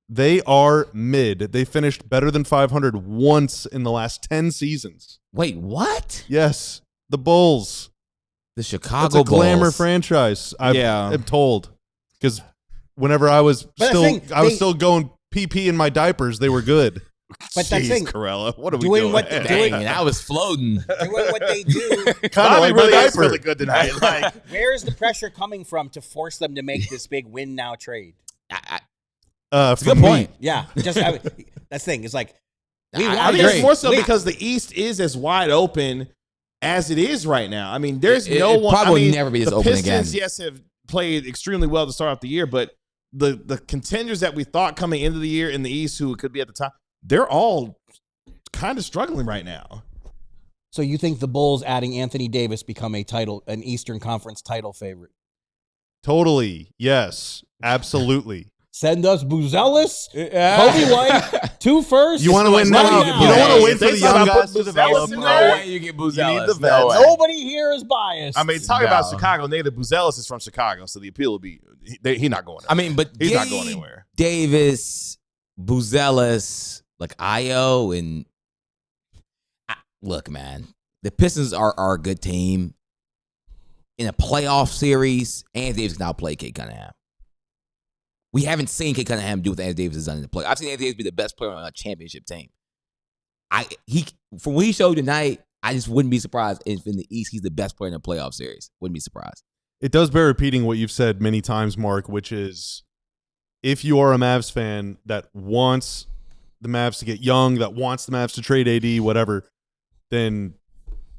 They are mid. They finished better than 500 once in the last 10 seasons. Wait, what? Yes, the Bulls. The Chicago Bulls. It's a glamour Bulls. franchise. I'm told because whenever I was still going PP in my diapers, they were good. But that thing, Corella, what are we doing? I was floating. Doing what they do. Kind of like really my is diaper. really good tonight. Like, where is the pressure coming from to force them to make this big win now trade? That's a good point. Yeah, that's the thing. It's like I think it's more so because the East is as wide open as it is right now. I mean, there's no one. Probably will never be this open again. Pistons, yes, have played extremely well to start off the year, but the contenders that we thought coming into the year in the East who could be at the top, they're all kind of struggling right now. So you think the Bulls adding Anthony Davis become an Eastern Conference title favorite? Totally. Yes. Absolutely. Send us Buzelis, Kobe White, 2 firsts. You want to win now. You don't want to wait for the young guys to develop. No way you get Buzelis. Nobody here is biased. I mean, talking about Chicago, native Buzelis is from Chicago, so the appeal will be he's not going. I mean, but he's not going anywhere. Davis, Buzelis, like Io, and look, man, the Pistons are a good team. In a playoff series, Anthony Davis can outplay Kate Cunningham. We haven't seen Kate Cunningham do what Anthony Davis has done in the play. I've seen Anthony Davis be the best player on a championship team. From what he showed tonight, I just wouldn't be surprised if in the East he's the best player in a playoff series. Wouldn't be surprised. It does bear repeating what you've said many times, Mark, which is if you are a Mavs fan that wants the Mavs to get young, that wants the Mavs to trade AD, whatever, then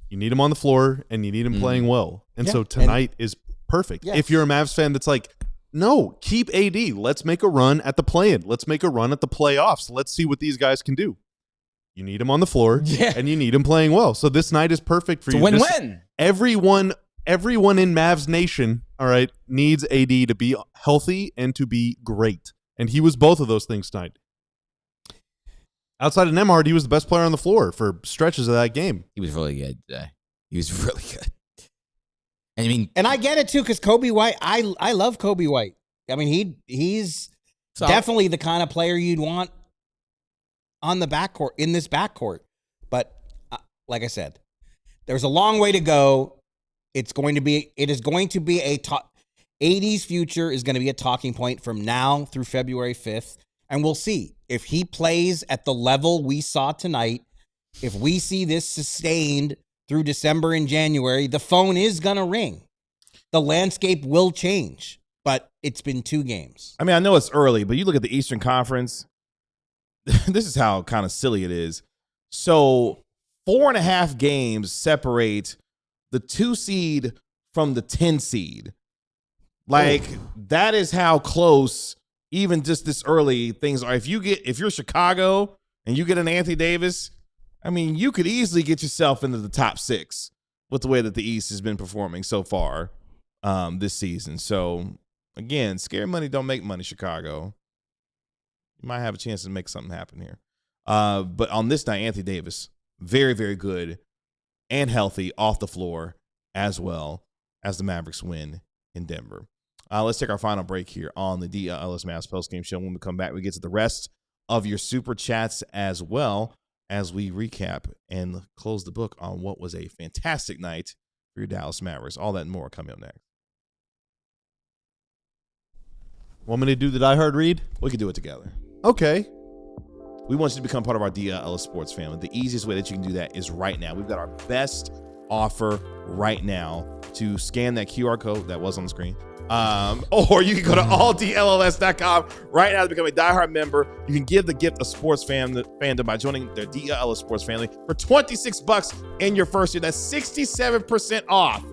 you need him on the floor and you need him playing well. And so tonight is perfect. Yes. If you're a Mavs fan that's like, no, keep AD. Let's make a run at the play-in. Let's make a run at the playoffs. Let's see what these guys can do. You need him on the floor, and you need him playing well. So this night is perfect for you. It's a win-win. Everyone in Mavs Nation, all right, needs AD to be healthy and to be great. And he was both of those things tonight. Outside of Nembhard, he was the best player on the floor for stretches of that game. He was really good today. He was really good. I mean, and I get it too because Kobe White. I love Kobe White. I mean, he's definitely the kind of player you'd want on the backcourt in this backcourt. But like I said, there's a long way to go. It is going to be a AD's future is going to be a talking point from now through February 5th, and we'll see if he plays at the level we saw tonight. If we see this sustained through December and January, the phone is going to ring. The landscape will change, but it's been 2 games. I mean, I know it's early, but you look at the Eastern Conference, this is how kind of silly it is. So 4.5 games separate the 2 seed from the 10 seed. Like, that is how close, even just this early, things are. If you're Chicago and you get an Anthony Davis, I mean, you could easily get yourself into the top 6 with the way that the East has been performing so far this season. So, again, scare money don't make money, Chicago. You might have a chance to make something happen here. But on this night, Anthony Davis, very, very good and healthy off the floor as well as the Mavericks win in Denver. Let's take our final break here on the DLLS Mavs postgame show. When we come back, we get to the rest of your super chats as well as we recap and close the book on what was a fantastic night for your Dallas Mavericks. All that and more coming up next. Want me to do the Die Hard read? We can do it together. Okay. We want you to become part of our DLLS Sports family. The easiest way that you can do that is right now. We've got our best offer right now to scan that QR code that was on the screen. Or you can go to alldlls.com right now to become a diehard member. You can give the gift of sports fandom by joining the DLLS Sports family for $26 in your first year. That's 67% off.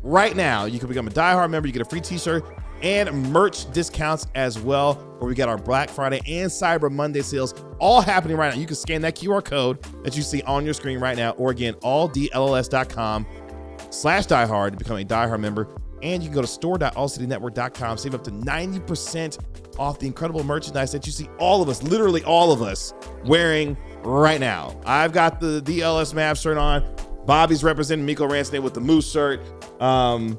Right now, you can become a diehard member. You get a free t-shirt and merch discounts as well, where we got our Black Friday and Cyber Monday sales all happening right now. You can scan that QR code that you see on your screen right now, or again, alldlls.com/diehard to become a diehard member. And you can go to store.allcitynetwork.com, save up to 90% off the incredible merchandise that you see all of us, literally all of us, wearing right now. I've got the DLS Mavs shirt on. Bobby's representing Miko Ransonade with the Moose shirt, the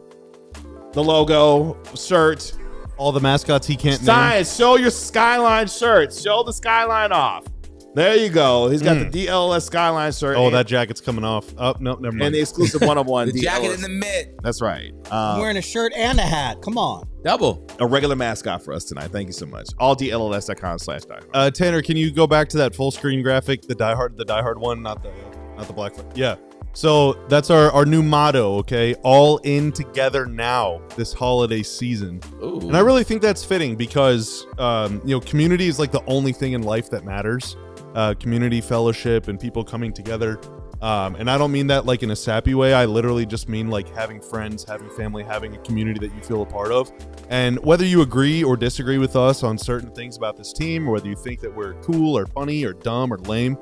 logo shirt. All the mascots he can't Stein, name. show your Skyline shirt. Show the Skyline off. There you go. He's got the DLS Skyline shirt. Oh, that jacket's coming off. Oh, no, never mind. And the exclusive one-on-one. The jacket in the mid. That's right. I'm wearing a shirt and a hat. Come on. Double. A regular mascot for us tonight. Thank you so much. alldlls.com/diehard. Tanner, can you go back to that full screen graphic, the Die Hard one, not the black one? Yeah. So that's our new motto, okay? All in together now this holiday season. Ooh. And I really think that's fitting because, community is like the only thing in life that matters. Community, fellowship, and people coming together. And I don't mean that like in a sappy way. I literally just mean like having friends, having family, having a community that you feel a part of. And whether you agree or disagree with us on certain things about this team, or whether you think that we're cool or funny or dumb or lame,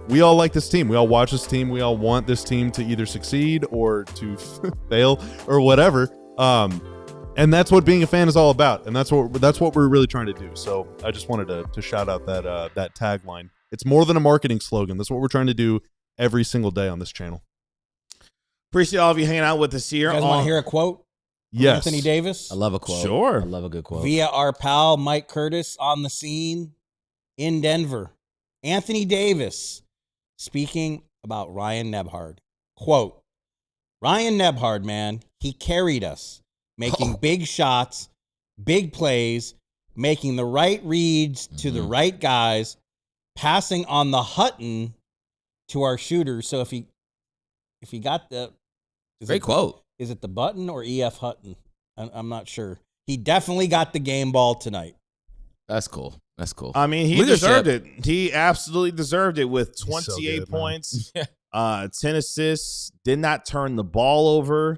we all like this team. We all watch this team. We all want this team to either succeed or to fail or whatever. And that's what being a fan is all about. And that's what we're really trying to do. So I just wanted to shout out that tagline. It's more than a marketing slogan. That's what we're trying to do every single day on this channel. Appreciate all of you hanging out with us here. You guys want to hear a quote? Yes. Anthony Davis? I love a quote. Sure. I love a good quote. Via our pal Mike Curtis on the scene in Denver. Anthony Davis speaking about Ryan Nembhard. Quote, Ryan Nembhard, man, he carried us, making big shots, big plays, making the right reads to the right guys, passing on the Hutton to our shooters. So if he got the Great quote. Is it the Button or EF Hutton? I'm not sure. He definitely got the game ball tonight. That's cool. That's cool. I mean, he deserved it. He absolutely deserved it with 28 points, 10 assists, did not turn the ball over.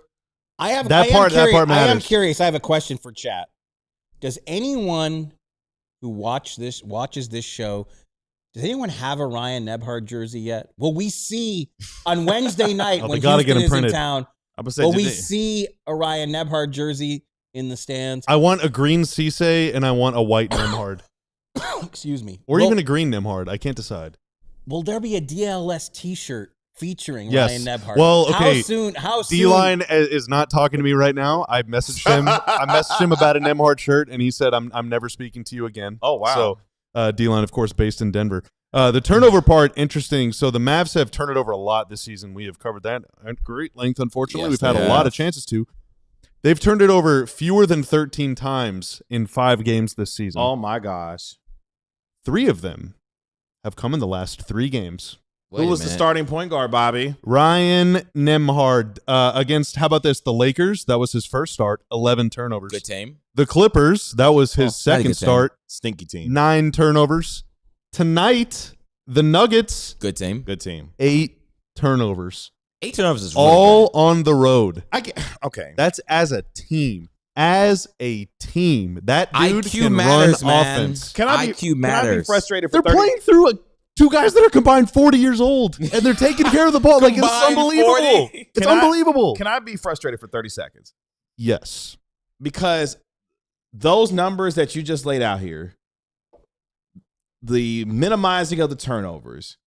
That part matters. I am curious. I have a question for chat. Does anyone who watches this show, does anyone have a Ryan Nembhard jersey yet? Will we see on Wednesday night when Houston is in town? Will we see a Ryan Nembhard jersey in the stands? I want a green Cisse and I want a white Nembhard. Excuse me. Or even a green Nembhard. I can't decide. Will there be a DLS t-shirt featuring Yes. Ryan Nembhard? Well, okay. How soon? D-Line is not talking to me right now. I messaged him. About a Nembhard shirt, and he said, "I'm never speaking to you again." Oh wow! So D-Line, of course, based in Denver. The turnover part, interesting. So the Mavs have turned it over a lot this season. We have covered that at great length. Unfortunately, Yes, we've had a lot of chances to. They've turned it over fewer than 13 times in 5 games this season. Oh my gosh! 3 of them have come in the last 3 games. Who was the starting point guard, Bobby? Ryan Nembhard against, how about this, the Lakers? That was his first start, 11 turnovers. Good team. The Clippers, that was his second start, Stinky team. 9 turnovers. Tonight, the Nuggets, Good team. Good team. 8 turnovers. 8 turnovers is really All on the road. Okay. That's as a team. As a team. That dude IQ can matters, run man. offense. IQ matters. Can I be frustrated for They're 30? playing through 2 guys that are combined 40 years old, and they're taking care of the ball. Like, it's Combined unbelievable. 40? It's unbelievable. Can I be frustrated for 30 seconds? Yes. Because those numbers that you just laid out here, the minimizing of the turnovers,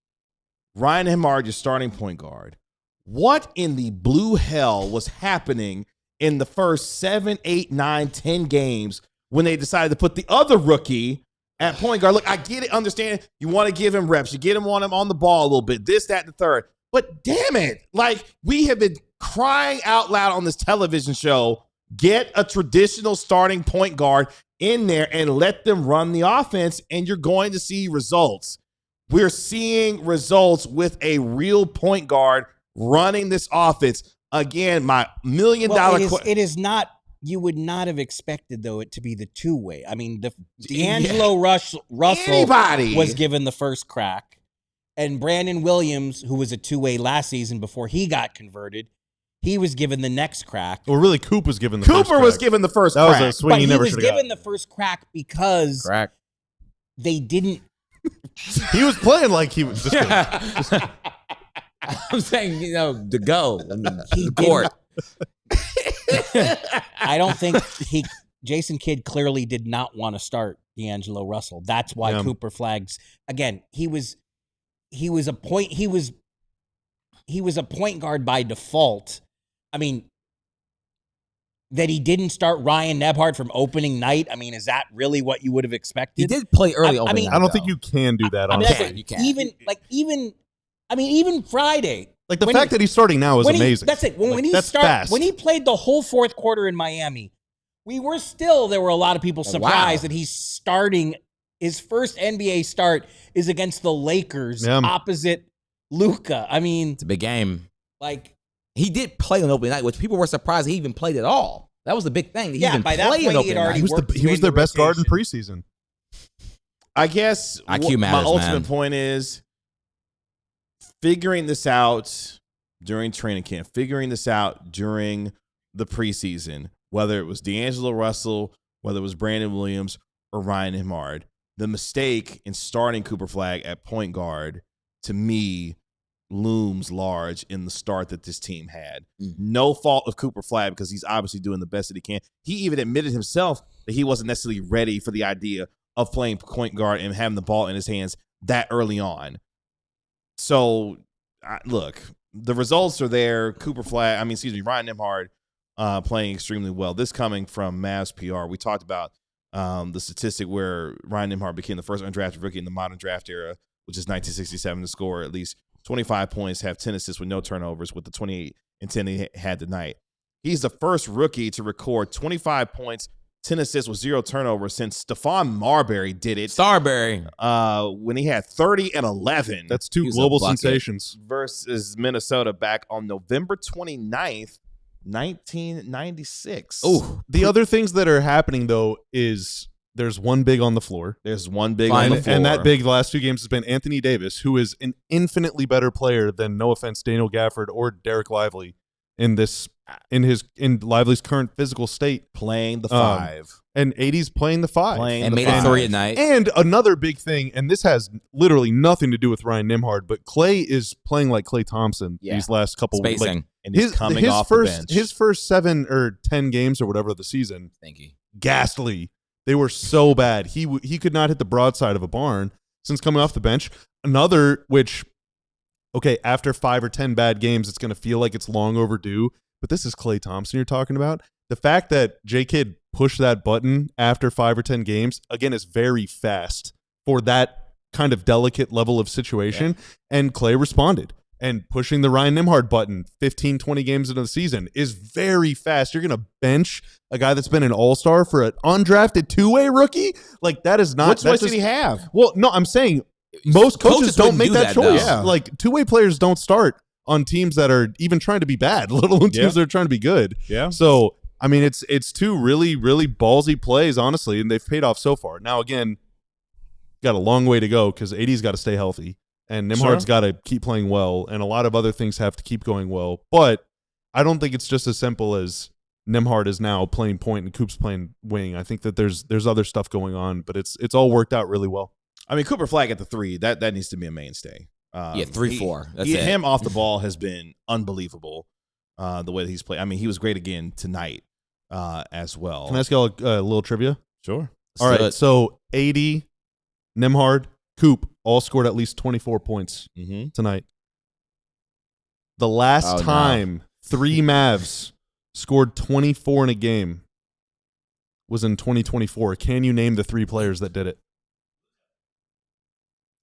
Ryan Nembhard, your starting point guard, what in the blue hell was happening in the first 7, 8, 9, 10 games when they decided to put the other rookie at point guard. Look, I get it, understand. You want to give him reps. You get him on the ball a little bit, this, that, and the third. But damn it, like we have been crying out loud on this television show, get a traditional starting point guard in there and let them run the offense, and you're going to see results. We're seeing results with a real point guard running this offense. Again, my $1 million question. It is not. You would not have expected, though, it to be the two-way. I mean, D'Angelo Russell was given the first crack, and Brandon Williams, who was a two-way last season before he got converted, he was given the next crack. Well, really, Coop was given the first crack. Cooper was given the first crack. That was a swing he never should have got. He was given the first crack because they didn't. He was playing like he was just I'm saying, to go. He court. I don't think Jason Kidd clearly did not want to start D'Angelo Russell. That's why Cooper Flagg's again. He was a point guard by default. I mean, that he didn't start Ryan Nembhard from opening night. I mean, is that really what you would have expected? He did play early opening night. I don't think you can do that. You can. Even Friday. Like the fact that he's starting now is amazing. That's it. When he played the whole fourth quarter in Miami, there were a lot of people surprised that he's starting. His first NBA start is against the Lakers opposite Luka. I mean, it's a big game. Like he did play on opening night, which people were surprised he even played at all. That was the big thing. By that point, he was their best guard in preseason. I guess IQ matters, my ultimate point is figuring this out during training camp, figuring this out during the preseason, whether it was D'Angelo Russell, whether it was Brandon Williams or Ryan Nembhard. The mistake in starting Cooper Flagg at point guard, to me, looms large in the start that this team had. No fault of Cooper Flagg because he's obviously doing the best that he can. He even admitted himself that he wasn't necessarily ready for the idea of playing point guard and having the ball in his hands that early on. So, look, the results are there. Ryan Nembhard playing extremely well. This coming from Mavs PR. We talked about the statistic where Ryan Nembhard became the first undrafted rookie in the modern draft era, which is 1967, to score at least 25 points, have 10 assists with no turnovers with the 28 and 10 he had tonight. He's the first rookie to record 25 points, 10 assists with 0 turnovers since Stephon Marbury did it. When he had 30 and 11. That's two global sensations. Versus Minnesota back on November 29th, 1996. Oh, the other things that are happening, though, is there's one big on the floor. And that big the last 2 games has been Anthony Davis, who is an infinitely better player than, no offense, Daniel Gafford or Derek Lively in Lively's current physical state. Playing the 5. And 80's playing the 5. And made a 3 at night. And another big thing, and this has literally nothing to do with Ryan Nembhard, but Clay is playing like Klay Thompson these last couple weeks. Spacing. And he's coming off the bench. His first 7 or 10 games or whatever of the season, ghastly. They were so bad. He could not hit the broadside of a barn since coming off the bench. Another, which, okay, after 5 or 10 bad games, it's going to feel like it's long overdue. But this is Klay Thompson you're talking about. The fact that J-Kidd pushed that button after 5 or 10 games, again, is very fast for that kind of delicate level of situation. Yeah. And Klay responded. And pushing the Ryan Nembhard button 15, 20 games into the season is very fast. You're going to bench a guy that's been an all-star for an undrafted 2-way rookie? Like, that is not... What choice did he have? Well, no, I'm saying most coaches don't make that choice. Yeah. Like, 2-way players don't start on teams that are even trying to be bad, let alone teams that are trying to be good. Yeah. So, I mean, it's 2 really, really ballsy plays, honestly, and they've paid off so far. Now, again, got a long way to go because 80's got to stay healthy. And Nembhard's got to keep playing well, and a lot of other things have to keep going well. But I don't think it's just as simple as Nembhard is now playing point and Coop's playing wing. I think that there's other stuff going on, but it's all worked out really well. I mean, Cooper Flagg at the 3, that needs to be a mainstay. 3-4. That's it. Him off the ball has been unbelievable. The way that he's played. I mean, he was great again tonight as well. Can I ask y'all a little trivia? Sure. All right. So 80, Nembhard, Coop all scored at least 24 points tonight. The last time 3 Mavs scored 24 in a game was in 2024. Can you name the 3 players that did it?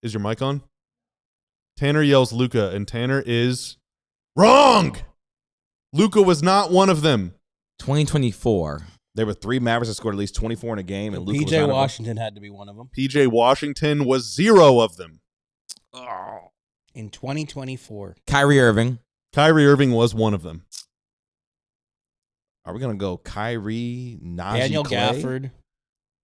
Is your mic on? Tanner yells Luka, and Tanner is wrong. Luka was not one of them. 2024. There were 3 Mavericks that scored at least 24 in a game, and Luka was PJ none of them. Washington had to be one of them. PJ Washington was 0 of them. Oh. In 2024. Kyrie Irving. Kyrie Irving was one of them. Are we gonna go Kyrie, Najee, Daniel Clay? Gafford.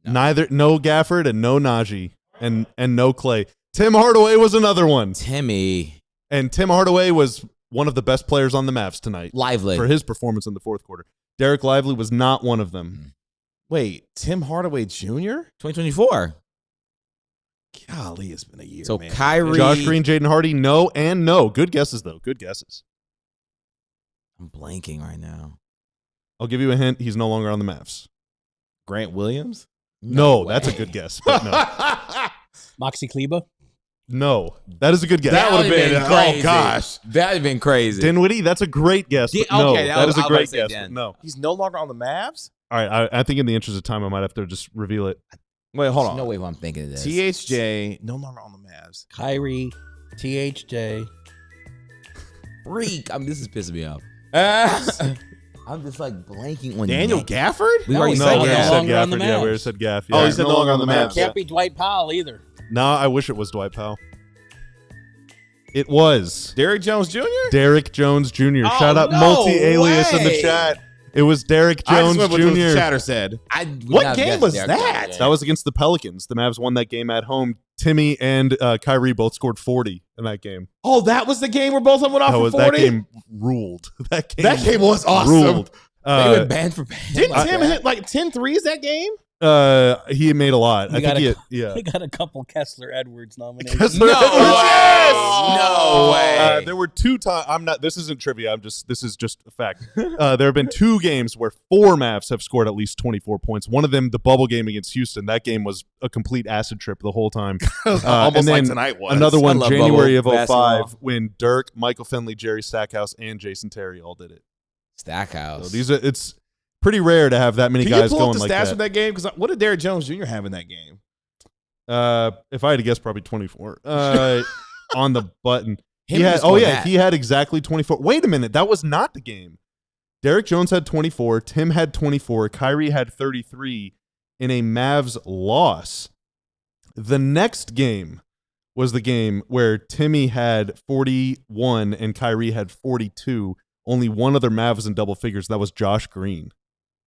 No Gafford and no Najee and no Clay. Tim Hardaway was another one. Timmy. And Tim Hardaway was one of the best players on the Mavs tonight Lively. for his performance in the fourth quarter. Derek Lively was not one of them. Wait, Tim Hardaway Jr.? 2024. Golly, it's been a year. So man. Kyrie. Josh Green, Jaden Hardy, no and no. Good guesses, though. Good guesses. I'm blanking right now. I'll give you a hint. He's no longer on the Mavs. Grant Williams? No, way. that's a good guess. But no. Moxie Kleba. No, that is a good guess. That would've been crazy. oh gosh. That'd have been crazy. Dinwiddie, that's a great guess. But no, okay, that is a I was great about to say guess. Dan. But no. He's no longer on the Mavs? All right, I think in the interest of time, I might have to just reveal it. Wait, hold There's on. no way I'm thinking of this. THJ, no longer on the Mavs. Kyrie. THJ. Freak. This is pissing me off. I'm just like blanking on Daniel names. Gafford? We No, already he's said no we already that. said longer on the Gafford. Yeah, we already Mavs. said Gaff. Oh, Yeah. he said no longer on the Mavs. Can't be Dwight Powell either. No, I wish it was Dwight Powell. It was Derrick Jones Jr.? Derrick Jones Jr. Oh, Shout out no multi-alias in the way. chat. It was Derrick I Jones just went with what the Jr. chatter said. I would What not game guess was Derrick that? Jones. That was against the Pelicans. The Mavs won that game at home. Timmy and Kyrie both scored 40 in that game. Oh, that was the game where both of them went off for 40? That game ruled. That game was awesome. ruled. They were banned for Didn't like Tim that. hit like 10 threes that game? He made a lot. We I got think a- yeah. We got a couple Kessler Edwards nominations. Kessler No Edwards. way. Yes! No way. There were 2 times. I'm not. This isn't trivia. This is just a fact. There have been 2 games where 4 Mavs have scored at least 24 points. One of them, the bubble game against Houston. That game was a complete acid trip the whole time. Almost and like then tonight was. Another I one, love January of bubble 05, basketball. when Dirk, Michael Finley, Jerry Stackhouse, and Jason Terry all did it. Stackhouse. So it's pretty rare to have that many Can you guys pull up going the like stats that. from that game? Because what did Derrick Jones Jr. have in that game? If I had to guess, probably 24. On the button. Him He had, just oh going yeah, that. he had exactly 24. Wait a minute, that was not the game. Derrick Jones had 24. Tim had 24. Kyrie had 33 in a Mavs loss. The next game was the game where Timmy had 41 and Kyrie had 42. Only one other Mav was in double figures. That was Josh Green.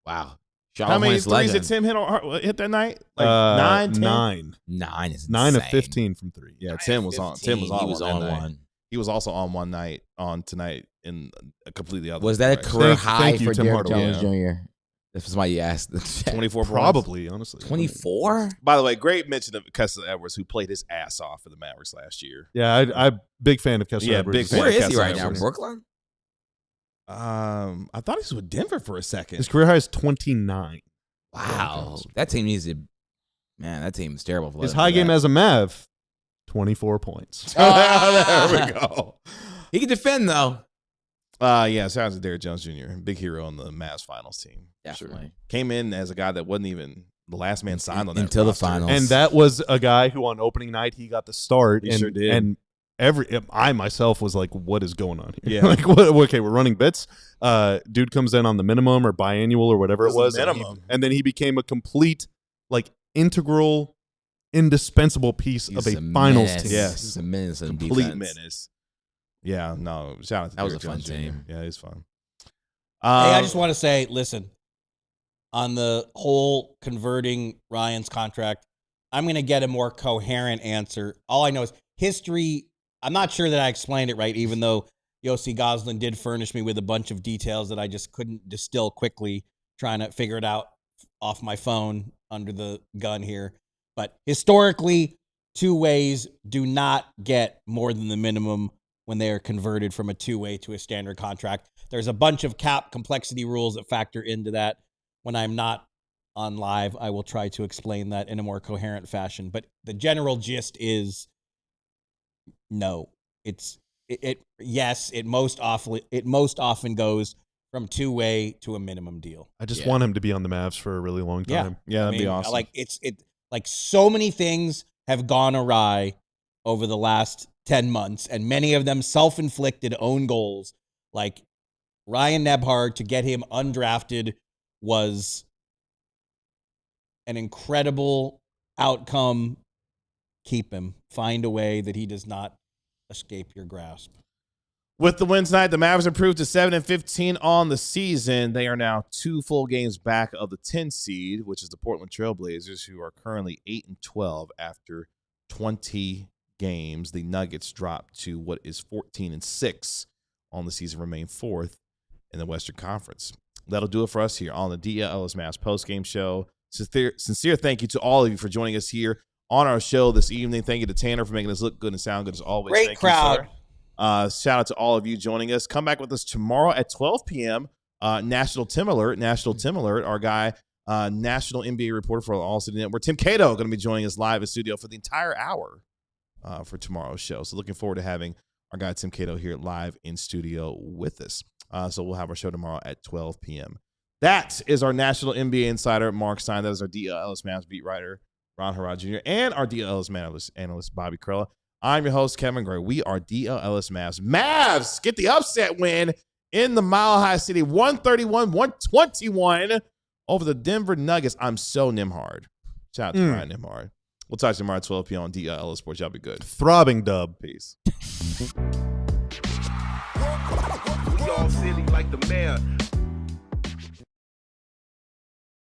Wow. How many Charles's threes did legend. Tim hit that night? Like 9, 10? 9. 9 is 9 of insane. 15 from 3. Yeah, Tim was on. Tim was on. He was on that night. one. He was also on one night on tonight in a completely other. Was that a direction. career Thank high you, for Tim Derrick Hardaway. Jones Jr.? That's somebody you asked. 24 points? Probably, honestly. 24? By the way, great mention of Kessler Edwards, who played his ass off for the Mavericks last year. Yeah, I'm big fan of Kessler Yeah, Edwards. big fan. Where is he Kessler right now? Edwards. Brooklyn? I thought he was with Denver for a second. His career high is 29. Wow. That team needs to. Man, that team is terrible. For His letting high do game that. as a Mav, 24 points. there we go. He can defend, though. Yeah, shout out to Derrick Jones Jr., big hero on the Mavs finals team. Definitely. Came in as a guy that wasn't even the last man signed on that Until the roster. finals. And that was a guy who on opening night, he got the start. He and, sure did. And I myself was like, what is going on here? Yeah. Like, what, okay, we're running bits. Dude comes in on the minimum or biannual or whatever it was. the and minimum. and then he became a complete, like, integral, indispensable piece He's of a a finals menace. team. Yes. He's a menace on Complete defense. menace. Yeah, no, shout out to That was Derrick a fun Jones Jr. team. Yeah, it's fun. Hey, I just want to say, listen, on the whole converting Ryan's contract, I'm going to get a more coherent answer. All I know is history. I'm not sure that I explained it right, even though Yossi Goslin did furnish me with a bunch of details that I just couldn't distill quickly, trying to figure it out off my phone under the gun here. But historically, two-ways do not get more than the minimum when they are converted from a two-way to a standard contract. There's a bunch of cap complexity rules that factor into that. When I'm not on live, I will try to explain that in a more coherent fashion. But the general gist is no. Yes, it most often goes from two-way to a minimum deal. I just want him to be on the Mavs for a really long time. Yeah, that'd be awesome. Like so many things have gone awry over the last 10 months, and many of them self-inflicted own goals. Like Ryan Nembhard, to get him undrafted was an incredible outcome. Keep him. Find a way that he does not escape your grasp. With the win tonight, the Mavericks improved to 7-15 on the season. They are now 2 full games back of the 10 seed, which is the Portland Trailblazers, who are currently 8-12 after 20 games. The Nuggets dropped to what is 14-6 on the season, remain 4th in the Western Conference. That'll do it for us here on the DLLS Mavs postgame show. Sincere thank you to all of you for joining us here on our show this evening. Thank you to Tanner for making us look good and sound good as always. Great Thank crowd. You, shout out to all of you joining us. Come back with us tomorrow at 12 p.m. National Tim Alert, our guy, national NBA reporter for All City Network, Tim Cato, going to be joining us live in studio for the entire hour for tomorrow's show. So looking forward to having our guy Tim Cato here live in studio with us. So we'll have our show tomorrow at 12 p.m. That is our national NBA insider, Mark Stein. That is our DLLS Mavs beat writer, Ron Harrod Jr., and our DLLS Mavs analyst, Bobby Krella. I'm your host, Kevin Gray. We are DLLS Mavs. Mavs get the upset win in the Mile High City, 131-121 over the Denver Nuggets. I'm so Nembhard. Shout out to Ryan Nembhard. We'll talk to you tomorrow at 12 p.m. on DLLS Sports. Y'all be good. Throbbing dub. Peace. We all silly like the mayor.